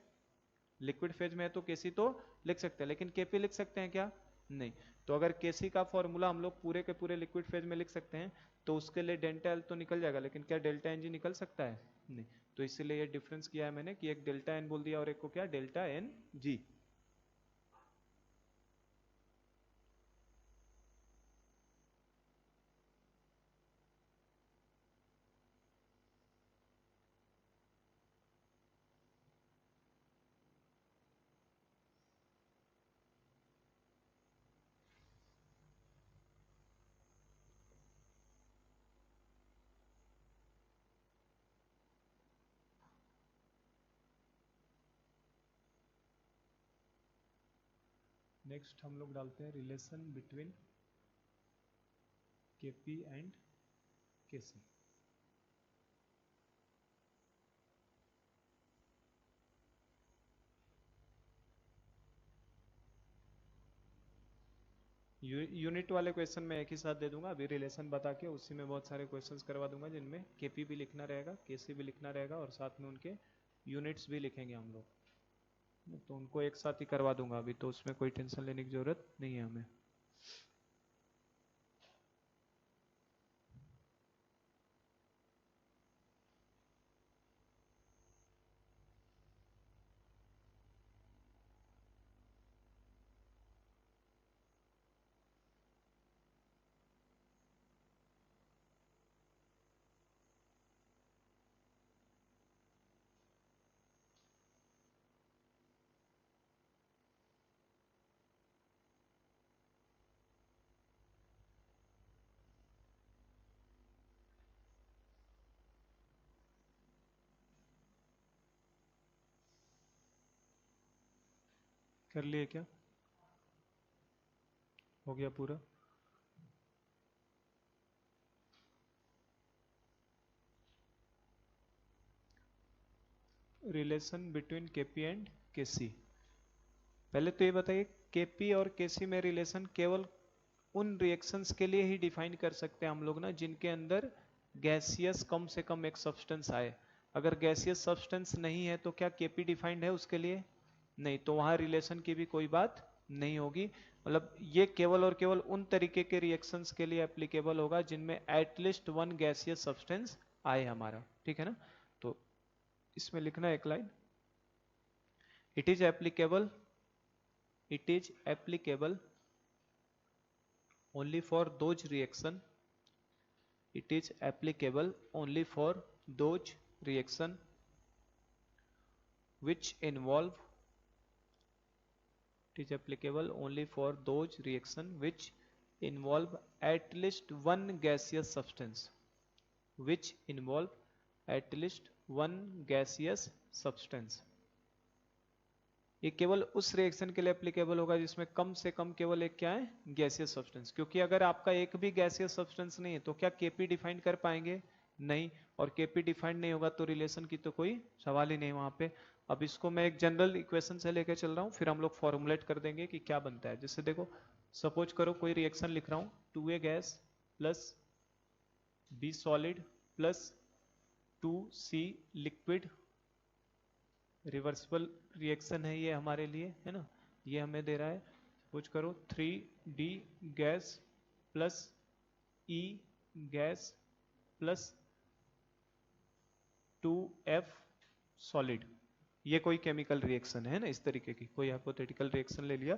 लिक्विड फेज में है तो केसी तो लिख सकते हैं, लेकिन केपी लिख सकते हैं क्या, नहीं। तो अगर केसी का फॉर्मूला हम लोग पूरे के पूरे लिक्विड फेज में लिख सकते हैं तो उसके लिए डेल्टा एल तो निकल जाएगा, लेकिन क्या डेल्टा एन जी निकल सकता है, नहीं। तो इसीलिए ये डिफरेंस किया है मैंने कि एक डेल्टा एन बोल दिया और एक को क्या, डेल्टा एन जी। नेक्स्ट हम लोग डालते हैं relation between KP and KC. यूनिट वाले क्वेश्चन में एक ही साथ दे दूंगा, अभी रिलेशन बता के उसी में बहुत सारे क्वेश्चंस करवा दूंगा जिनमें केपी भी लिखना रहेगा, केसी भी लिखना रहेगा और साथ में उनके यूनिट्स भी लिखेंगे हम लोग, तो उनको एक साथ ही करवा दूंगा अभी, तो उसमें कोई टेंशन लेने की जरूरत नहीं है हमें। कर लिए क्या, हो गया पूरा। रिलेशन बिटवीन केपी एंड केसी। पहले तो ये बताइए केपी और केसी में रिलेशन केवल उन रिएक्शंस के लिए ही डिफाइन कर सकते हैं हम लोग ना जिनके अंदर गैसियस कम से कम एक सब्सटेंस आए। अगर गैसियस सब्सटेंस नहीं है तो क्या केपी डिफाइंड है उसके लिए? नहीं, तो वहां रिलेशन की भी कोई बात नहीं होगी। मतलब ये केवल और केवल उन तरीके के रिएक्शंस के लिए एप्लीकेबल होगा जिनमें एटलीस्ट वन गैसियस सब्सटेंस आए हमारा, ठीक है ना। तो इसमें लिखना एक line, it is applicable only for those reaction, it is applicable only for those reaction which involve, it is applicable only for those reaction which involve at least one gaseous substance, which involve at least one gaseous substance। ये केवल उस reaction के लिए applicable होगा जिसमें कम से कम केवल एक क्या है, गैसियस सब्सटेंस। क्योंकि अगर आपका एक भी गैसियस सब्सटेंस नहीं है तो क्या केपी डिफाइन कर पाएंगे? नहीं, और केपी डिफाइन नहीं होगा तो रिलेशन की तो कोई सवाल ही नहीं वहां पे। अब इसको मैं एक जनरल इक्वेशन से लेकर चल रहा हूं, फिर हम लोग फॉर्मुलेट कर देंगे कि क्या बनता है। जैसे देखो, सपोज करो कोई रिएक्शन लिख रहा हूं, 2A gas plus B solid plus 2C liquid, reversible reaction है ये हमारे लिए, है ना। ये हमें दे रहा है, कुछ करो 3D gas plus E gas plus 2F solid. ये कोई केमिकल रिएक्शन है ना, इस तरीके की कोई हाइपोथेटिकल रिएक्शन ले लिया।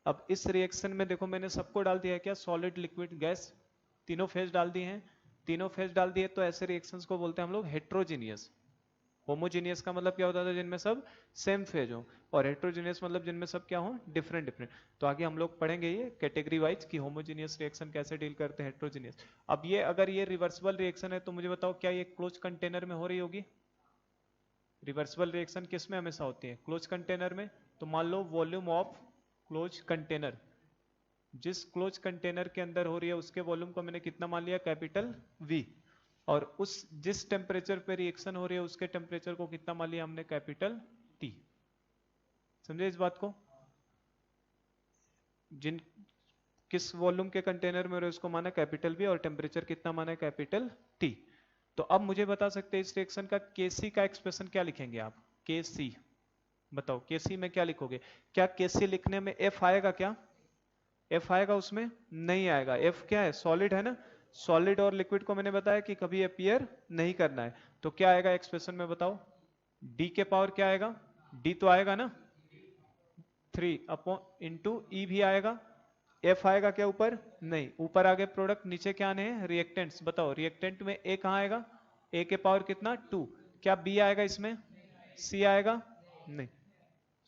अब इस रिएक्शन में देखो मैंने सबको डाल दिया है क्या, सॉलिड लिक्विड गैस, तीनों फेज डाल दिए हैं। तीनों फेज डाल दिए तो ऐसे रिएक्शंस को बोलते हैं हम लोग हेट्रोजीनियस। होमोजीनियस का मतलब क्या होता था, जिनमें सब सेम फेज हो, और हेट्रोजीनियस मतलब जिनमें सब क्या हो, डिफरेंट डिफरेंट। तो आगे हम लोग पढ़ेंगे ये कैटेगरी वाइज कि होमोजीनियस रिएक्शन कैसे डील करते हैं, हेट्रोजीनियस। अब ये अगर ये रिवर्सिबल रिएक्शन है तो मुझे बताओ क्या ये क्लोज कंटेनर में हो रही होगी? रिवर्सिबल रिएक्शन किस में हमेशा होती है, क्लोज कंटेनर में। तो मान low volume of close container, जिस क्लोज कंटेनर के अंदर हो रही है उसके वॉल्यूम को मैंने कितना मान लिया, कैपिटल V, और उस जिस टेम्परेचर पे रिएक्शन हो रही है उसके टेम्परेचर को कितना मान लिया हमने, कैपिटल T। समझे इस बात को? जिन किस वॉल्यूम के कंटेनर में हो रहे उसको माना कैपिटल V और टेम्परेचर कितना माना, कैपिटल T। तो अब मुझे बता सकते हैं इस रिएक्शन का Kc का एक्सप्रेशन क्या लिखेंगे आप, Kc बताओ, Kc में क्या लिखोगे? क्या Kc लिखने में F आएगा? क्या F आएगा उसमें? नहीं आएगा। F क्या है, सॉलिड है ना। सॉलिड और लिक्विड को मैंने बताया कि कभी अपीयर नहीं करना है। तो क्या आएगा एक्सप्रेशन में बताओ, D के पावर क्या आएगा, D तो आएगा ना, 3 अपॉन इंटू E भी आएगा। F आएगा क्या ऊपर? नहीं, ऊपर आगे प्रोडक्ट, नीचे क्या आने हैं, रिएक्टेंट्स। बताओ रिएक्टेंट में A कहाँ आएगा, A के पावर कितना, 2। क्या B आएगा इसमें, C आएगा? नहीं,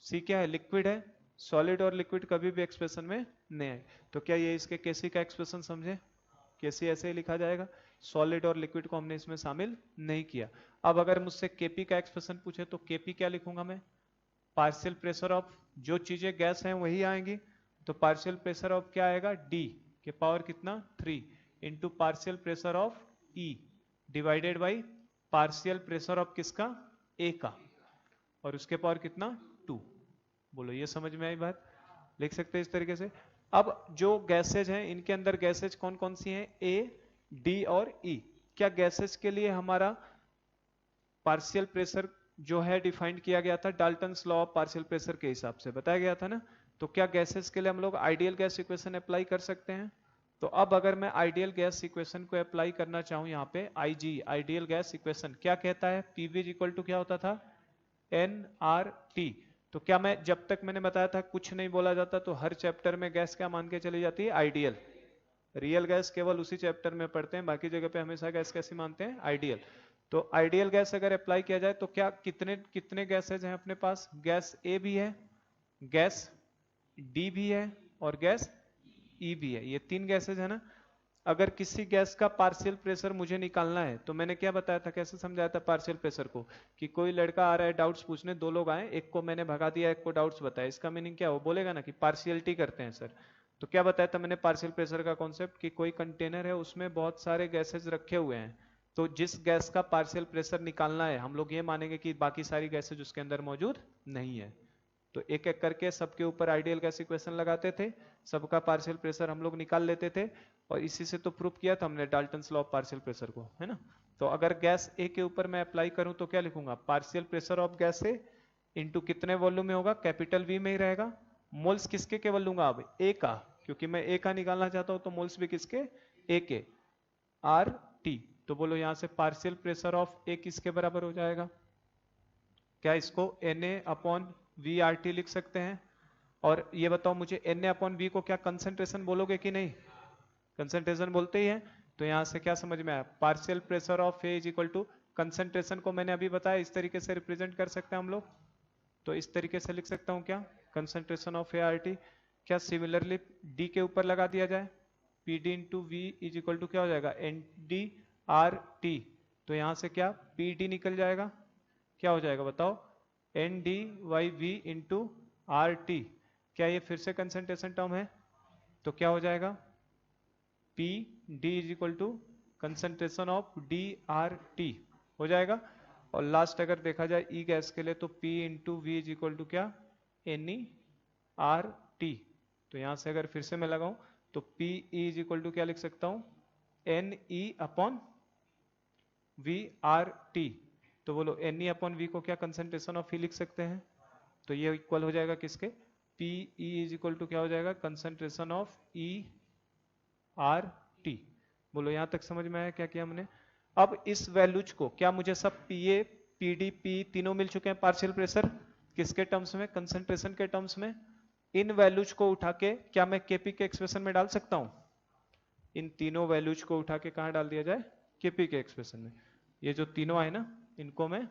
C क्या है, लिक्विड है। सॉलिड और लिक्विड कभी भी एक्सप्रेशन में नहीं आए। तो क्या ये इसके Kc का एक्सप्रेशन समझे? Kc ऐसे ही लिखा जाएगा, सॉलिड और लिक्विड को हमने इसमें शामिल नहीं किया। अब अगर मुझसे Kp का एक्सप्रेशन पूछे तो Kp क्या लिखूंगा मैं, पार्शियल प्रेशर ऑफ, जो चीजें गैस हैं वही आएंगी। तो पार्शियल प्रेशर ऑफ क्या आएगा, D के पावर कितना, 3 into partial pressure of E divided by partial pressure of किसका, A का, और उसके पावर कितना, 2। बोलो ये समझ में आई बात? लिख सकते हैं इस तरीके से। अब जो गैसेज हैं इनके अंदर गैसेज कौन कौन सी हैं, A, D और E। क्या गैसेज के लिए हमारा पार्शियल प्रेशर जो है डिफाइंड किया गया था Dalton's law of partial pressure के हिसाब से, बताया गया था ना। तो क्या गैसेज के लिए हम लोग आइडियल गैस इक्वेशन अप्लाई कर सकते हैं? तो अब अगर मैं आइडियल गैस इक्वेशन को अप्लाई करना चाहूं यहाँ पे, IG आइडियल गैस इक्वेशन क्या कहता है, PV इक्वल टू क्या होता था, nRT। तो क्या मैं, जब तक मैंने बताया था कुछ नहीं बोला जाता, तो हर चैप्टर में गैस क्या मान के चली जाती है, आइडियल। रियल गैस केवल उसी चैप्टर में पढ़ते हैं, बाकी जगह पे हमेशा गैस कैसी मानते हैं, आइडियल। तो आइडियल गैस अगर अप्लाई किया जाए तो क्या कितने कितने गैसेज हैं अपने पास, गैस A भी है, गैस D भी है और गैस E भी है। ये 3 गैसेज है ना। अगर किसी गैस का पार्शियल प्रेशर मुझे निकालना है तो मैंने क्या बताया था, कैसे समझाया था पार्शियल प्रेशर को, कि कोई लड़का आ रहा है डाउट्स पूछने, 2 लोग आए, एक को मैंने भगा दिया, एक को डाउट्स बताया। इसका मीनिंग क्या हो, बोलेगा ना कि पार्शियलिटी करते हैं सर। तो क्या बताया था मैंने पार्शियल प्रेशर का कॉन्सेप्ट, कि कोई कंटेनर है उसमें बहुत सारे गैसेज रखे हुए हैं, तो जिस गैस का पार्शियल प्रेशर निकालना है हम लोग ये मानेंगे कि बाकी सारी गैसेज उसके अंदर मौजूद नहीं है। तो एक एक करके सबके ऊपर आइडियल गैस इक्वेशन लगाते थे, सबका पार्शियल प्रेशर हम लोग निकाल लेते थे, और इसी से तो प्रूफ किया था हमने Dalton's law of partial pressure को, है ना। तो अगर गैस ए के ऊपर मैं अप्लाई करूं तो क्या लिखूंगा, partial pressure of gas A into कितने वॉल्यूम में होगा, कैपिटल वी में ही रहेगा। मोल्स किसके केवल लूंगा अब, ए का, क्योंकि मैं ए का निकालना चाहता हूं, तो मोल्स भी किसके, ए के, आर टी। तो बोलो यहां से पार्शियल प्रेशर ऑफ ए किसके बराबर हो जाएगा, क्या इसको Na upon V R T लिख सकते हैं। और ये बताओ मुझे Na अपॉन वी को क्या कंसंट्रेशन बोलोगे कि नहीं, कंसंट्रेशन बोलते ही है। तो यहां से क्या समझ में आया, partial pressure of A is equal to concentration को मैंने अभी बताया इस तरीके से रिप्रेजेंट कर सकते हैं हम लोग। तो इस तरीके से लिख सकता हूं क्या, concentration of A R T. क्या सिमिलरली डी के ऊपर लगा दिया जाए, P D into V is equal to क्या हो जाएगा, एन डी आर टी। तो यहां से क्या पी डी निकल जाएगा, क्या हो जाएगा बताओ, N D by V into R T. क्या ये फिर से कंसंट्रेशन टर्म है, तो क्या हो जाएगा, P D is equal to concentration of D R T हो जाएगा। और लास्ट अगर देखा जाए ई गैस के लिए तो P into V is equal to क्या, एन ई आर टी। तो यहां से अगर फिर से मैं लगाऊं तो P E is equal to क्या लिख सकता हूं, N E upon V R T. तो बोलो एन ई अपॉन वी को क्या कंसंट्रेशन ऑफ ई लिख सकते हैं, तो ये इक्वल हो जाएगा किसके, P E is equal to क्या हो जाएगा, concentration of E R T. बोलो यहां तक समझ में आया क्या किया हमने। अब इस वैल्यूज को क्या मुझे सब पीए पीडी पी तीनों मिल चुके हैं पार्शियल प्रेशर, किसके टर्म्स में, कंसंट्रेशन के टर्म्स में। इन वैल्यूज को उठा के क्या मैं केपी के एक्सप्रेशन में डाल सकता हूं, इन तीनों वैल्यूज को उठा के कहां डाल दिया जाए, केपी के एक्सप्रेशन में। ये जो तीनों आए ना इनको मैं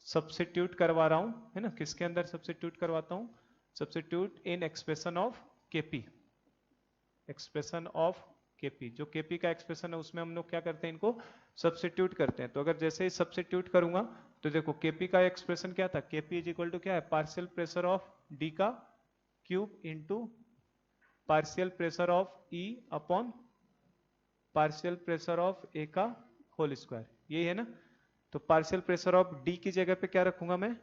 सब्स्टिट्यूट करवा रहा हूं, है ना, किसके अंदर सब्स्टिट्यूट करवाता हूं, substitute in expression of KP, expression of KP. जो केपी का एक्सप्रेशन है उसमें हम लोग क्या करते हैं, इनको सब्स्टिट्यूट करते हैं। तो अगर जैसे ही सब्स्टिट्यूट करूंगा तो देखो केपी का एक्सप्रेशन क्या था, केपी इज इक्वल टू क्या है, पार्शियल प्रेशर ऑफ डी का cube into partial pressure of E upon partial pressure of A का होल स्क्वायर, यही है ना। तो पार्शियल प्रेशर ऑफ डी की जगह पे क्या रखूंगा मैं,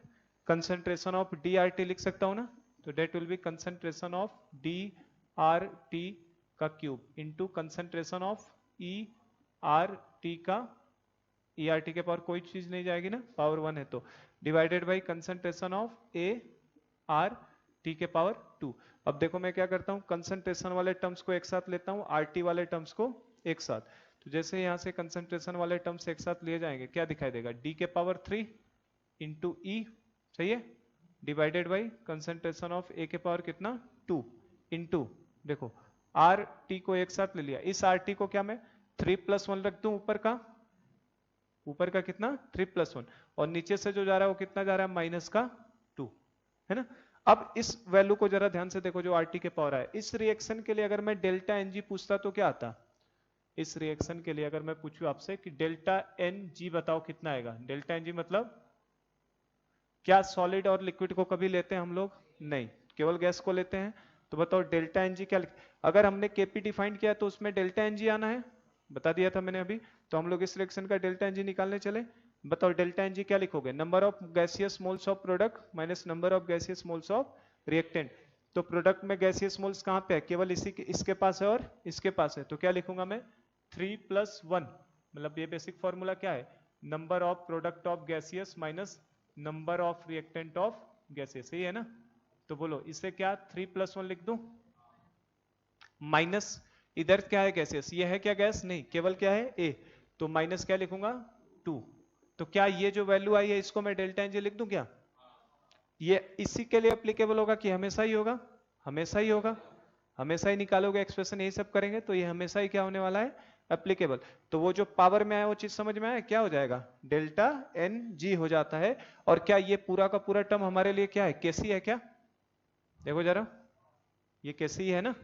concentration of D R T लिख सकता हूं ना। तो that will be concentration of D R T का cube into concentration of E R T का, ई आर टी के पावर कोई चीज नहीं जाएगी ना, पावर 1 है, तो divided by concentration of A R T के पावर 2। अब देखो मैं क्या करता हूं, कंसंट्रेशन वाले टर्म्स को एक साथ लेता हूं, आर टी वाले टर्म्स को एक साथ। तो जैसे यहां से कंसंट्रेशन वाले टर्म्स एक साथ लिए जाएंगे क्या दिखाई देगा, डी के पावर 3 इंटू ई, सही है, डिवाइडेड बाई कंसंट्रेशन ऑफ ए के पावर कितना 2 इंटू, देखो आर टी को एक साथ ले लिया, इस आर टी को क्या मैं 3+1 रख दूं, ऊपर का कितना 3+1, और नीचे से जो जा रहा है वो कितना जा रहा है, -2, है ना। अब इस वैल्यू को जरा ध्यान से देखो जो आर टी के पावर है, इस रिएक्शन के लिए अगर मैं डेल्टा एन जी पूछता तो क्या आता, इस रिएक्शन के लिए अगर मैं पूछूं आपसे कि डेल्टा एन जी बताओ कितना आएगा, डेल्टा एन जी मतलब क्या सॉलिड और लिक्विड को कभी लेते हैं हम लोग, नहीं, केवल गैस को लेते हैं। तो बताओ डेल्टा एन जी क्या, अगर हमने केपी डिफाइन किया तो उसमें डेल्टा एन जी आना है, बता दिया था मैंने अभी। तो हम लोग इस रिएक्शन का डेल्टा एन जी निकालने चले, बताओ डेल्टा एन जी क्या लिखोगे, number of gaseous moles of product minus number of gaseous moles of reactant. तो प्रोडक्ट में गैसियस मोल्स कहां पे है, केवल इसके पास है और इसके पास है, तो क्या लिखूंगा मैं 3+1, मतलब ये बेसिक फॉर्मूला क्या है, number of product of gaseous minus number of reactant of gaseous, सही है ना। तो बोलो इसे क्या 3+1 लिख दूं, माइनस इधर क्या है गैसियस, ये है क्या गैस, नहीं, केवल क्या है ए, तो माइनस क्या लिखूंगा 2। तो क्या ये जो वैल्यू आई है इसको मैं डेल्टा एन जी लिख दूं क्या, ये इसी के लिए एप्लीकेबल होगा कि हमेशा ही होगा, हमेशा ही होगा, हमेशा ही निकालोगे एक्सप्रेशन, यही सब करेंगे तो ये हमेशा ही क्या होने वाला है, एप्लीकेबल। तो वो जो पावर में आया वो चीज समझ में आया, क्या हो जाएगा, डेल्टा एन जी हो जाता है। और क्या ये पूरा का पूरा टर्म हमारे लिए क्या है, केसी है क्या, देखो जरा ये केसी है ना।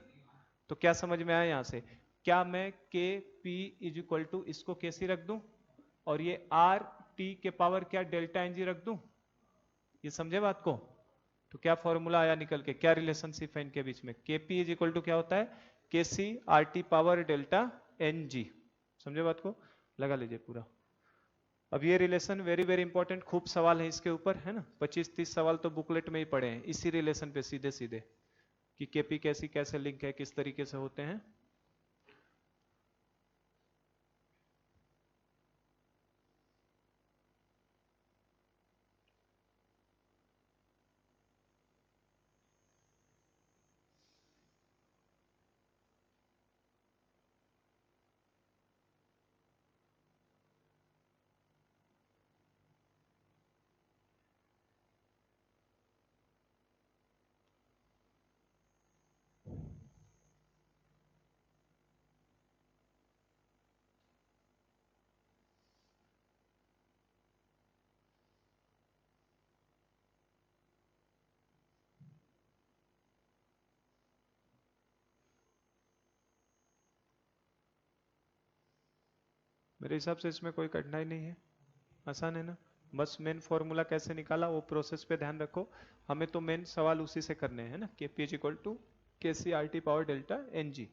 तो क्या समझ में आया यहां से, क्या मैं के पी इज इक्वल टू इसको केसी रख दूं और ये आर टी के पावर क्या डेल्टा एन जी रख दूं, ये समझे बात को। तो क्या फॉर्मूला आया निकल के, क्या रिलेशनशिप है इनके बीच में, केपी इज इक्वल टू क्या होता है, KC R T power delta N G, समझे बात को। लगा लीजिए पूरा। अब ये रिलेशन वेरी वेरी इंपॉर्टेंट, खूब सवाल है इसके ऊपर, है ना, 25-30 सवाल तो बुकलेट में ही पड़े हैं इसी रिलेशन पे सीधे सीधे, कि केपी कैसी कैसे लिंक है, किस तरीके से होते हैं। मेरे हिसाब से इसमें कोई कठिनाई नहीं है, आसान है ना। बस मेन फॉर्मूला कैसे निकाला वो प्रोसेस पे ध्यान रखो, हमें तो मेन सवाल उसी से करने हैं ना, के P is equal to K C R T power delta N G.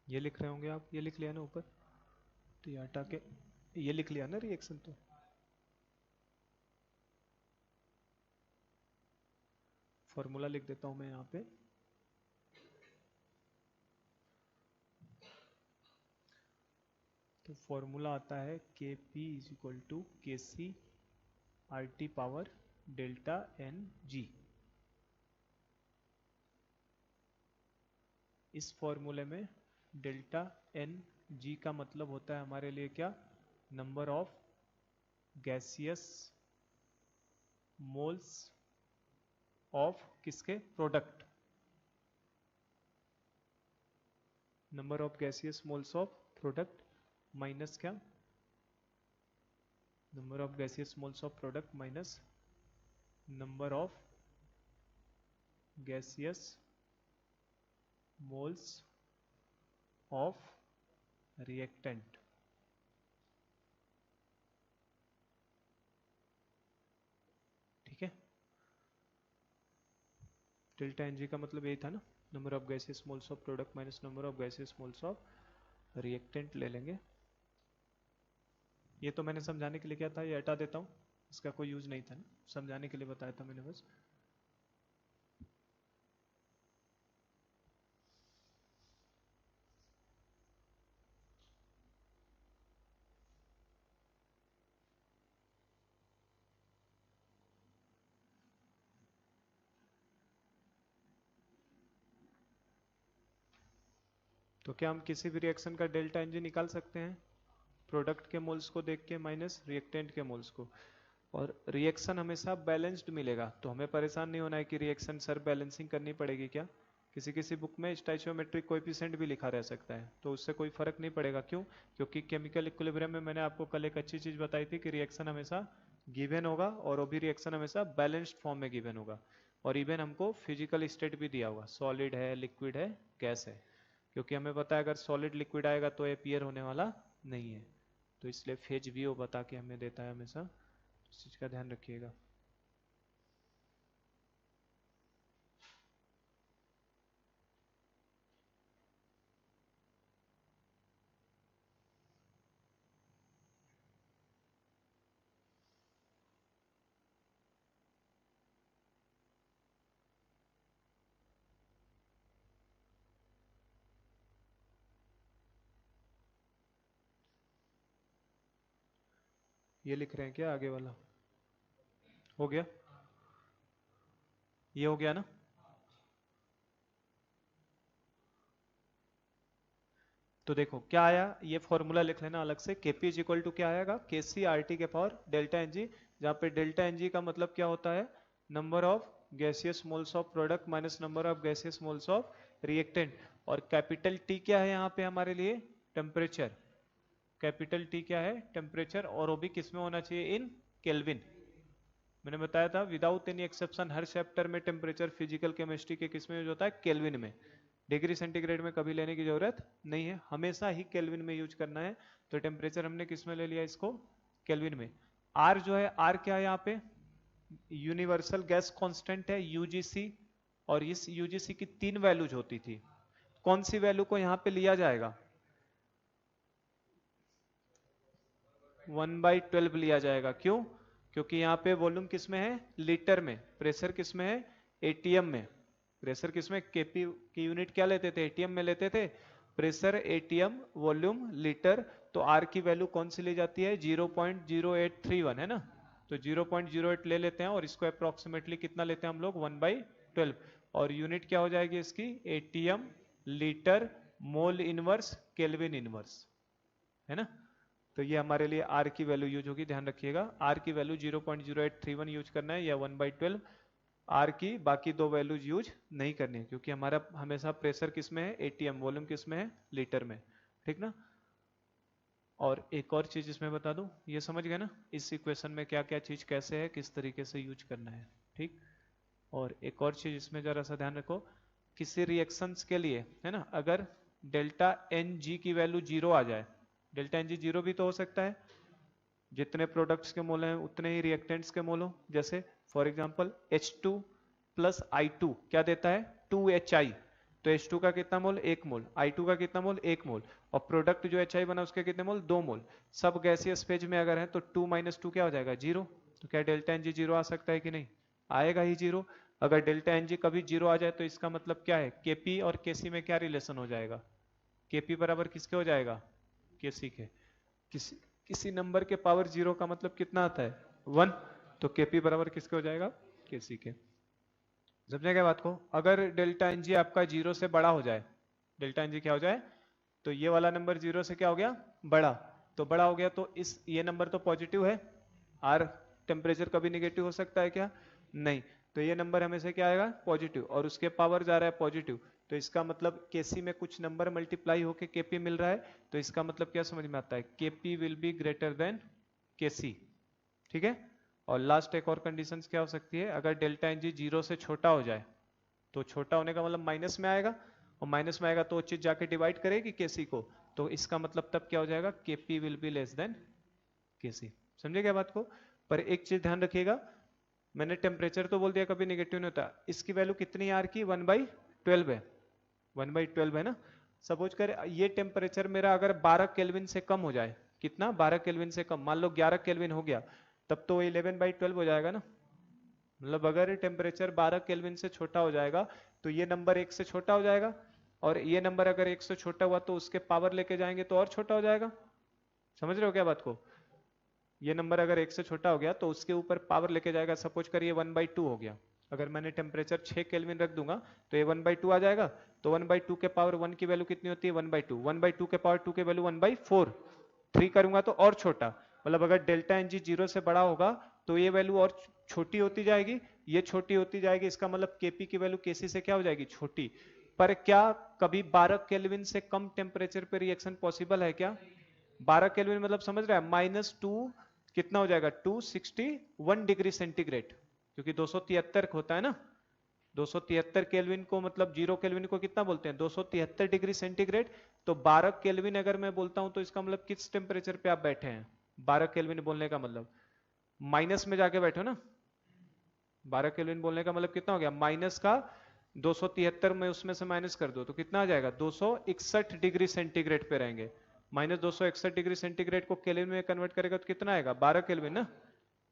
ये लिख रहे होंगे आप, ये लिख लिया ना ऊपर, तो ये हटा के ये लिख लिया ना रिएक्शन, तो फॉर्मूला लिख देता हूं मैं यहाँ पे। तो फॉर्मूला आता है के P is equal to K C R T power delta N G. इस फॉर्मूले में डेल्टा एन जी का मतलब होता है हमारे लिए क्या, number of gaseous moles of किसके, product, number of gaseous moles of product minus क्या, number of gaseous moles of product minus number of gaseous moles of reactant. ठीक है, डेल्टा एन जी का मतलब यही था ना, number of gaseous moles of product minus number of gaseous moles of reactant ले लेंगे। ये तो मैंने समझाने के लिए क्या था, ये हटा देता हूँ, इसका कोई यूज नहीं था ना, समझाने के लिए बताया था मैंने बस। तो क्या हम किसी भी रिएक्शन का डेल्टा एन जी निकाल सकते हैं, प्रोडक्ट के मोल्स को देख के माइनस रिएक्टेंट के मोल्स को, और रिएक्शन हमेशा बैलेंस्ड मिलेगा, तो हमें परेशान नहीं होना है कि रिएक्शन सर बैलेंसिंग करनी पड़ेगी क्या। किसी किसी बुक में स्टाइचियोमेट्रिक कोएफिशिएंट भी लिखा रह सकता है, तो उससे कोई फर्क नहीं पड़ेगा। क्यों, क्योंकि केमिकल इक्विलिब्रियम में मैंने आपको कल एक अच्छी चीज बताई थी कि रिएक्शन हमेशा गिवन होगा, और वो भी रिएक्शन हमेशा बैलेंस्ड फॉर्म में गिवन होगा, और इवन हमको फिजिकल स्टेट भी दिया होगा, सॉलिड है, लिक्विड है, गैस है, क्योंकि हमें पता है अगर सॉलिड लिक्विड आएगा तो अपीयर होने वाला नहीं है, तो इसलिए फेज भी वो बता के हमें देता है हमेशा, इस चीज का ध्यान रखिएगा। ये लिख रहे हैं क्या आगे वाला? हो गया, ये हो गया ना? तो देखो क्या आया, ये फॉर्मूला लिख लेना अलग से। Kp इज इक्वल टू क्या आएगा, Kc RT के पावर डेल्टा Ng, जहाँ पे डेल्टा Ng का मतलब क्या होता है, number of gaseous moles of product minus number of gaseous moles of reactant. और कैपिटल T क्या है यहाँ पे हमारे लिए, टेम्परेचर। कैपिटल T क्या है, टेम्परेचर, और वो भी किस में होना चाहिए, इन केल्विन। मैंने बताया था विदाउट एनी एक्सेप्शन हर चैप्टर में टेम्परेचर फिजिकल केमिस्ट्री के किस में यूज होता है, केल्विन में। डिग्री सेंटीग्रेड में कभी लेने की जरूरत नहीं है, हमेशा ही केल्विन में यूज करना है। तो टेम्परेचर हमने किस में ले लिया, इसको केल्विन में। आर जो है, आर क्या है यहाँ पे, यूनिवर्सल गैस कांस्टेंट है यूजीसी, और इस यूजीसी की 3 वैल्यूज होती थी। कौन सी वैल्यू को यहाँ पे लिया जाएगा, 1/12 लिया जाएगा। क्यों, क्योंकि यहाँ पे वॉल्यूम किस में है, लीटर में, प्रेशर किस में है, एटीएम में। प्रेशर किस में, केपी की यूनिट क्या लेते थे, एटीएम में लेते थे। Pressure ATM, volume litre. तो आर की वैल्यू कौन सी ली जाती है, 0.0831 है ना। तो 0.08 ले लेते हैं, और इसको अप्रोक्सीमेटली कितना लेते हैं हम लोग, 1/12। और यूनिट क्या हो जाएगी इसकी, ATM, litre, mole inverse, kelvin inverse, है ना। तो ये हमारे लिए आर की वैल्यू यूज होगी, ध्यान रखिएगा। आर की वैल्यू 0.0831 यूज करना है, या 1/12 आर की। बाकी दो वैल्यूज यूज नहीं करनी है, क्योंकि हमारा हमेशा प्रेशर किस में है, एटीएम, वॉल्यूम किस में है, लीटर में, ठीक ना। और एक और चीज इसमें बता दूं, ये समझ गए ना इस इक्वेशन में क्या क्या चीज कैसे है, किस तरीके से यूज करना है, ठीक। और एक और चीज इसमें जरा सा ध्यान रखो, किसी रिएक्शंस के लिए, है ना, अगर डेल्टा एन जी की वैल्यू 0 आ जाए, डेल्टा एन जी 0 भी तो हो सकता है, जितने प्रोडक्ट्स के मोल हैं उतने ही रिएक्टेंट्स के मोल हो। जैसे for example H2 plus I2 क्या देता है, 2HI। तो H2 का कितना मोल, 1 मोल, I2 का कितना मोल, 1 मोल, और प्रोडक्ट जो HI बना उसके कितने मोल, 2 मोल। सब गैसियस फेज में अगर है तो 2 - 2 क्या हो जाएगा, 0। तो क्या डेल्टा एन जी 0 आ सकता है कि नहीं, आएगा ही 0। अगर डेल्टा एन जी कभी 0 आ जाए तो इसका मतलब क्या है, Kp और Kc में क्या रिलेशन हो जाएगा, Kp बराबर किसके हो जाएगा, Kc के। किसी नंबर के पावर 0 का मतलब कितना आता है, 1। तो Kp बराबर किसके हो जाएगा, Kc के। समझे क्या बात को। अगर डेल्टा एन जी आपका 0 से बड़ा हो जाए, डेल्टा एन जी क्या हो जाए, तो ये वाला नंबर 0 से क्या हो गया, बड़ा। तो बड़ा हो गया तो ये नंबर तो पॉजिटिव है, आर टेम्परेचर कभी निगेटिव हो सकता है क्या, नहीं। तो ये नंबर हमेशा क्या आएगा, पॉजिटिव, और उसके पावर जा रहा है पॉजिटिव। तो इसका मतलब Kc में कुछ नंबर मल्टीप्लाई होके Kp मिल रहा है, तो इसका मतलब क्या समझ में आता है, Kp will be greater than Kc, ठीक है। और लास्ट एक और कंडीशन क्या हो सकती है, अगर डेल्टा एन जी 0 से छोटा हो जाए, तो छोटा होने का मतलब माइनस में आएगा, और माइनस में आएगा तो वो चीज जाके डिवाइड करेगी Kc को, तो इसका मतलब तब क्या हो जाएगा, Kp will be less than Kc। समझे क्या बात को। पर एक चीज ध्यान रखिएगा, मैंने टेम्परेचर तो बोल दिया कभी नेगेटिव नहीं होता, इसकी वैल्यू कितनी आर की, 1/12 है, 1/12 है ना। सपोज कर ये टेम्परेचर मेरा अगर 12 केल्विन से कम हो जाए, कितना, 12 केल्विन से कम, मान लो 11 केल्विन हो गया, तब तो 11/12 हो जाएगा ना। मतलब अगर टेम्परेचर 12 केल्विन से छोटा हो जाएगा तो ये नंबर 1 से छोटा हो जाएगा, और ये नंबर अगर 1 से छोटा हुआ तो उसके पावर लेके जाएंगे तो और छोटा हो जाएगा। समझ रहे हो क्या बात को। ये नंबर अगर 1 से छोटा हो गया तो उसके ऊपर पावर लेके जाएगा, सपोज करिए 1/2 हो गया। अगर मैंने टेम्परेचर 6 केल्विन रख दूंगा तो ये 1/2 आ जाएगा। तो 1/2 के पावर 1 की वैल्यू कितनी होती है, 1/2। 1/2 के पावर 2 की वैल्यू 1/4। 3 करूंगा तो और छोटा, मतलब अगर डेल्टा एन जी 0 से बड़ा होगा तो ये वैल्यू और छोटी होती जाएगी, ये छोटी होती जाएगी, इसका मतलब Kp की वैल्यू Kc से क्या हो जाएगी, छोटी। पर क्या कभी 12 केल्विन से कम टेम्परेचर पे रिएक्शन पॉसिबल है क्या, 12 केल्विन मतलब समझ रहे हैं, -2 कितना हो जाएगा, 261 डिग्री सेंटीग्रेड, क्योंकि 273 होता है ना। 273 केल्विन को मतलब 0 केल्विन को कितना बोलते हैं, 273 डिग्री सेंटीग्रेड। तो 12 केल्विन अगर मैं बोलता हूं तो इसका मतलब किस टेम्परेचर पे आप बैठे हैं, 12 केल्विन बोलने का मतलब माइनस में जाके बैठो ना। 12 केल्विन बोलने का मतलब कितना हो गया, माइनस का 273 में उसमें से माइनस कर दो तो कितना आ जाएगा, 261 डिग्री सेंटीग्रेड पे रहेंगे। -261 डिग्री सेंटीग्रेड को केल्विन में कन्वर्ट करेगा तो कितना आएगा, 12 केल्विन ना।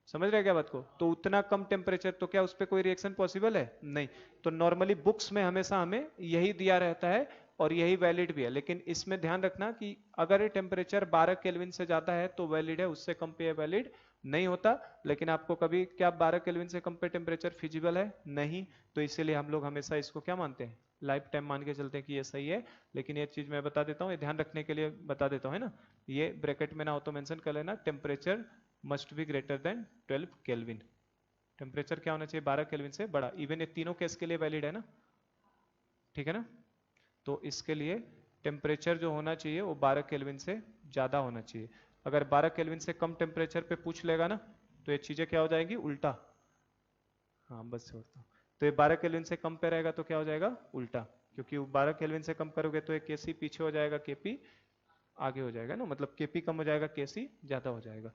समझ रहे क्या बात को। तो उतना कम टेम्परेचर तो क्या उस पर कोई रिएक्शन पॉसिबल है, नहीं। तो नॉर्मली बुक्स में हमेशा हमें यही दिया रहता है और यही वैलिड भी है, लेकिन इसमें ध्यान रखना कि अगर ये टेम्परेचर 12 केल्विन से ज्यादा है तो वैलिड है, उससे कम पे वैलिड नहीं होता। लेकिन आपको कभी क्या 12 केल्विन से कम पे टेम्परेचर फिजिबल है? नहीं। तो इसीलिए हम लोग हमेशा इसको क्या मानते हैं? लाइफ टाइम मान के चलते हैं कि ये सही है। लेकिन ये चीज मैं बता देता हूँ, ये ध्यान रखने के लिए बता देता हूँ, है ना। ये ब्रैकेट में ना हो तो मेंशन कर लेना, temperature must be greater than 12 kelvin. Temperature क्या होना चाहिए? 12 केल्विन से बड़ा। इवन ये तीनों केस के लिए वैलिड है ना, ठीक है ना। तो इसके लिए टेम्परेचर जो होना चाहिए वो 12 केल्विन से ज्यादा होना चाहिए। अगर 12 केल्विन से कम टेम्परेचर पे पूछ लेगा ना तो ये चीजें क्या हो जाएगी? उल्टा। हाँ बस छोड़ता हूँ। तो ये 12 केल्विन से कम पे रहेगा तो क्या हो जाएगा? उल्टा। क्योंकि 12 केल्विन से कम करोगे तो ये केसी पीछे हो जाएगा, केपी आगे हो जाएगा ना, मतलब केपी कम हो जाएगा, केसी ज्यादा हो जाएगा।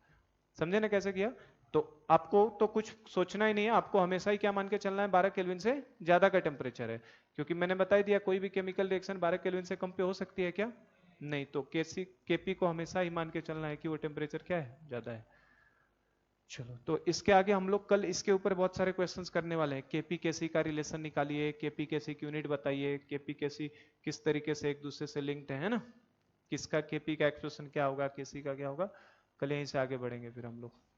समझे ना कैसे किया? तो आपको तो कुछ सोचना ही नहीं है, आपको हमेशा ही क्या मान के चलना है? 12 केल्विन से ज्यादा का टेम्परेचर है। क्योंकि मैंने बता ही दिया कोई भी केमिकल रिएक्शन 12 केल्विन से कम पे हो सकती है क्या? नहीं। तो केसी केपी को हमेशा ही मान के चलना है कि वो टेम्परेचर क्या है? ज्यादा है। चलो, तो इसके आगे हम लोग कल इसके ऊपर बहुत सारे क्वेश्चंस करने वाले हैं। केपी केसी का रिलेशन निकालिए, केपी केसी की यूनिट बताइए, केपी केसी किस तरीके से एक दूसरे से लिंक्ड है ना, किसका केपी का एक्सप्रेशन क्या होगा, केसी का क्या होगा। कल यहीं से आगे बढ़ेंगे फिर हम लोग।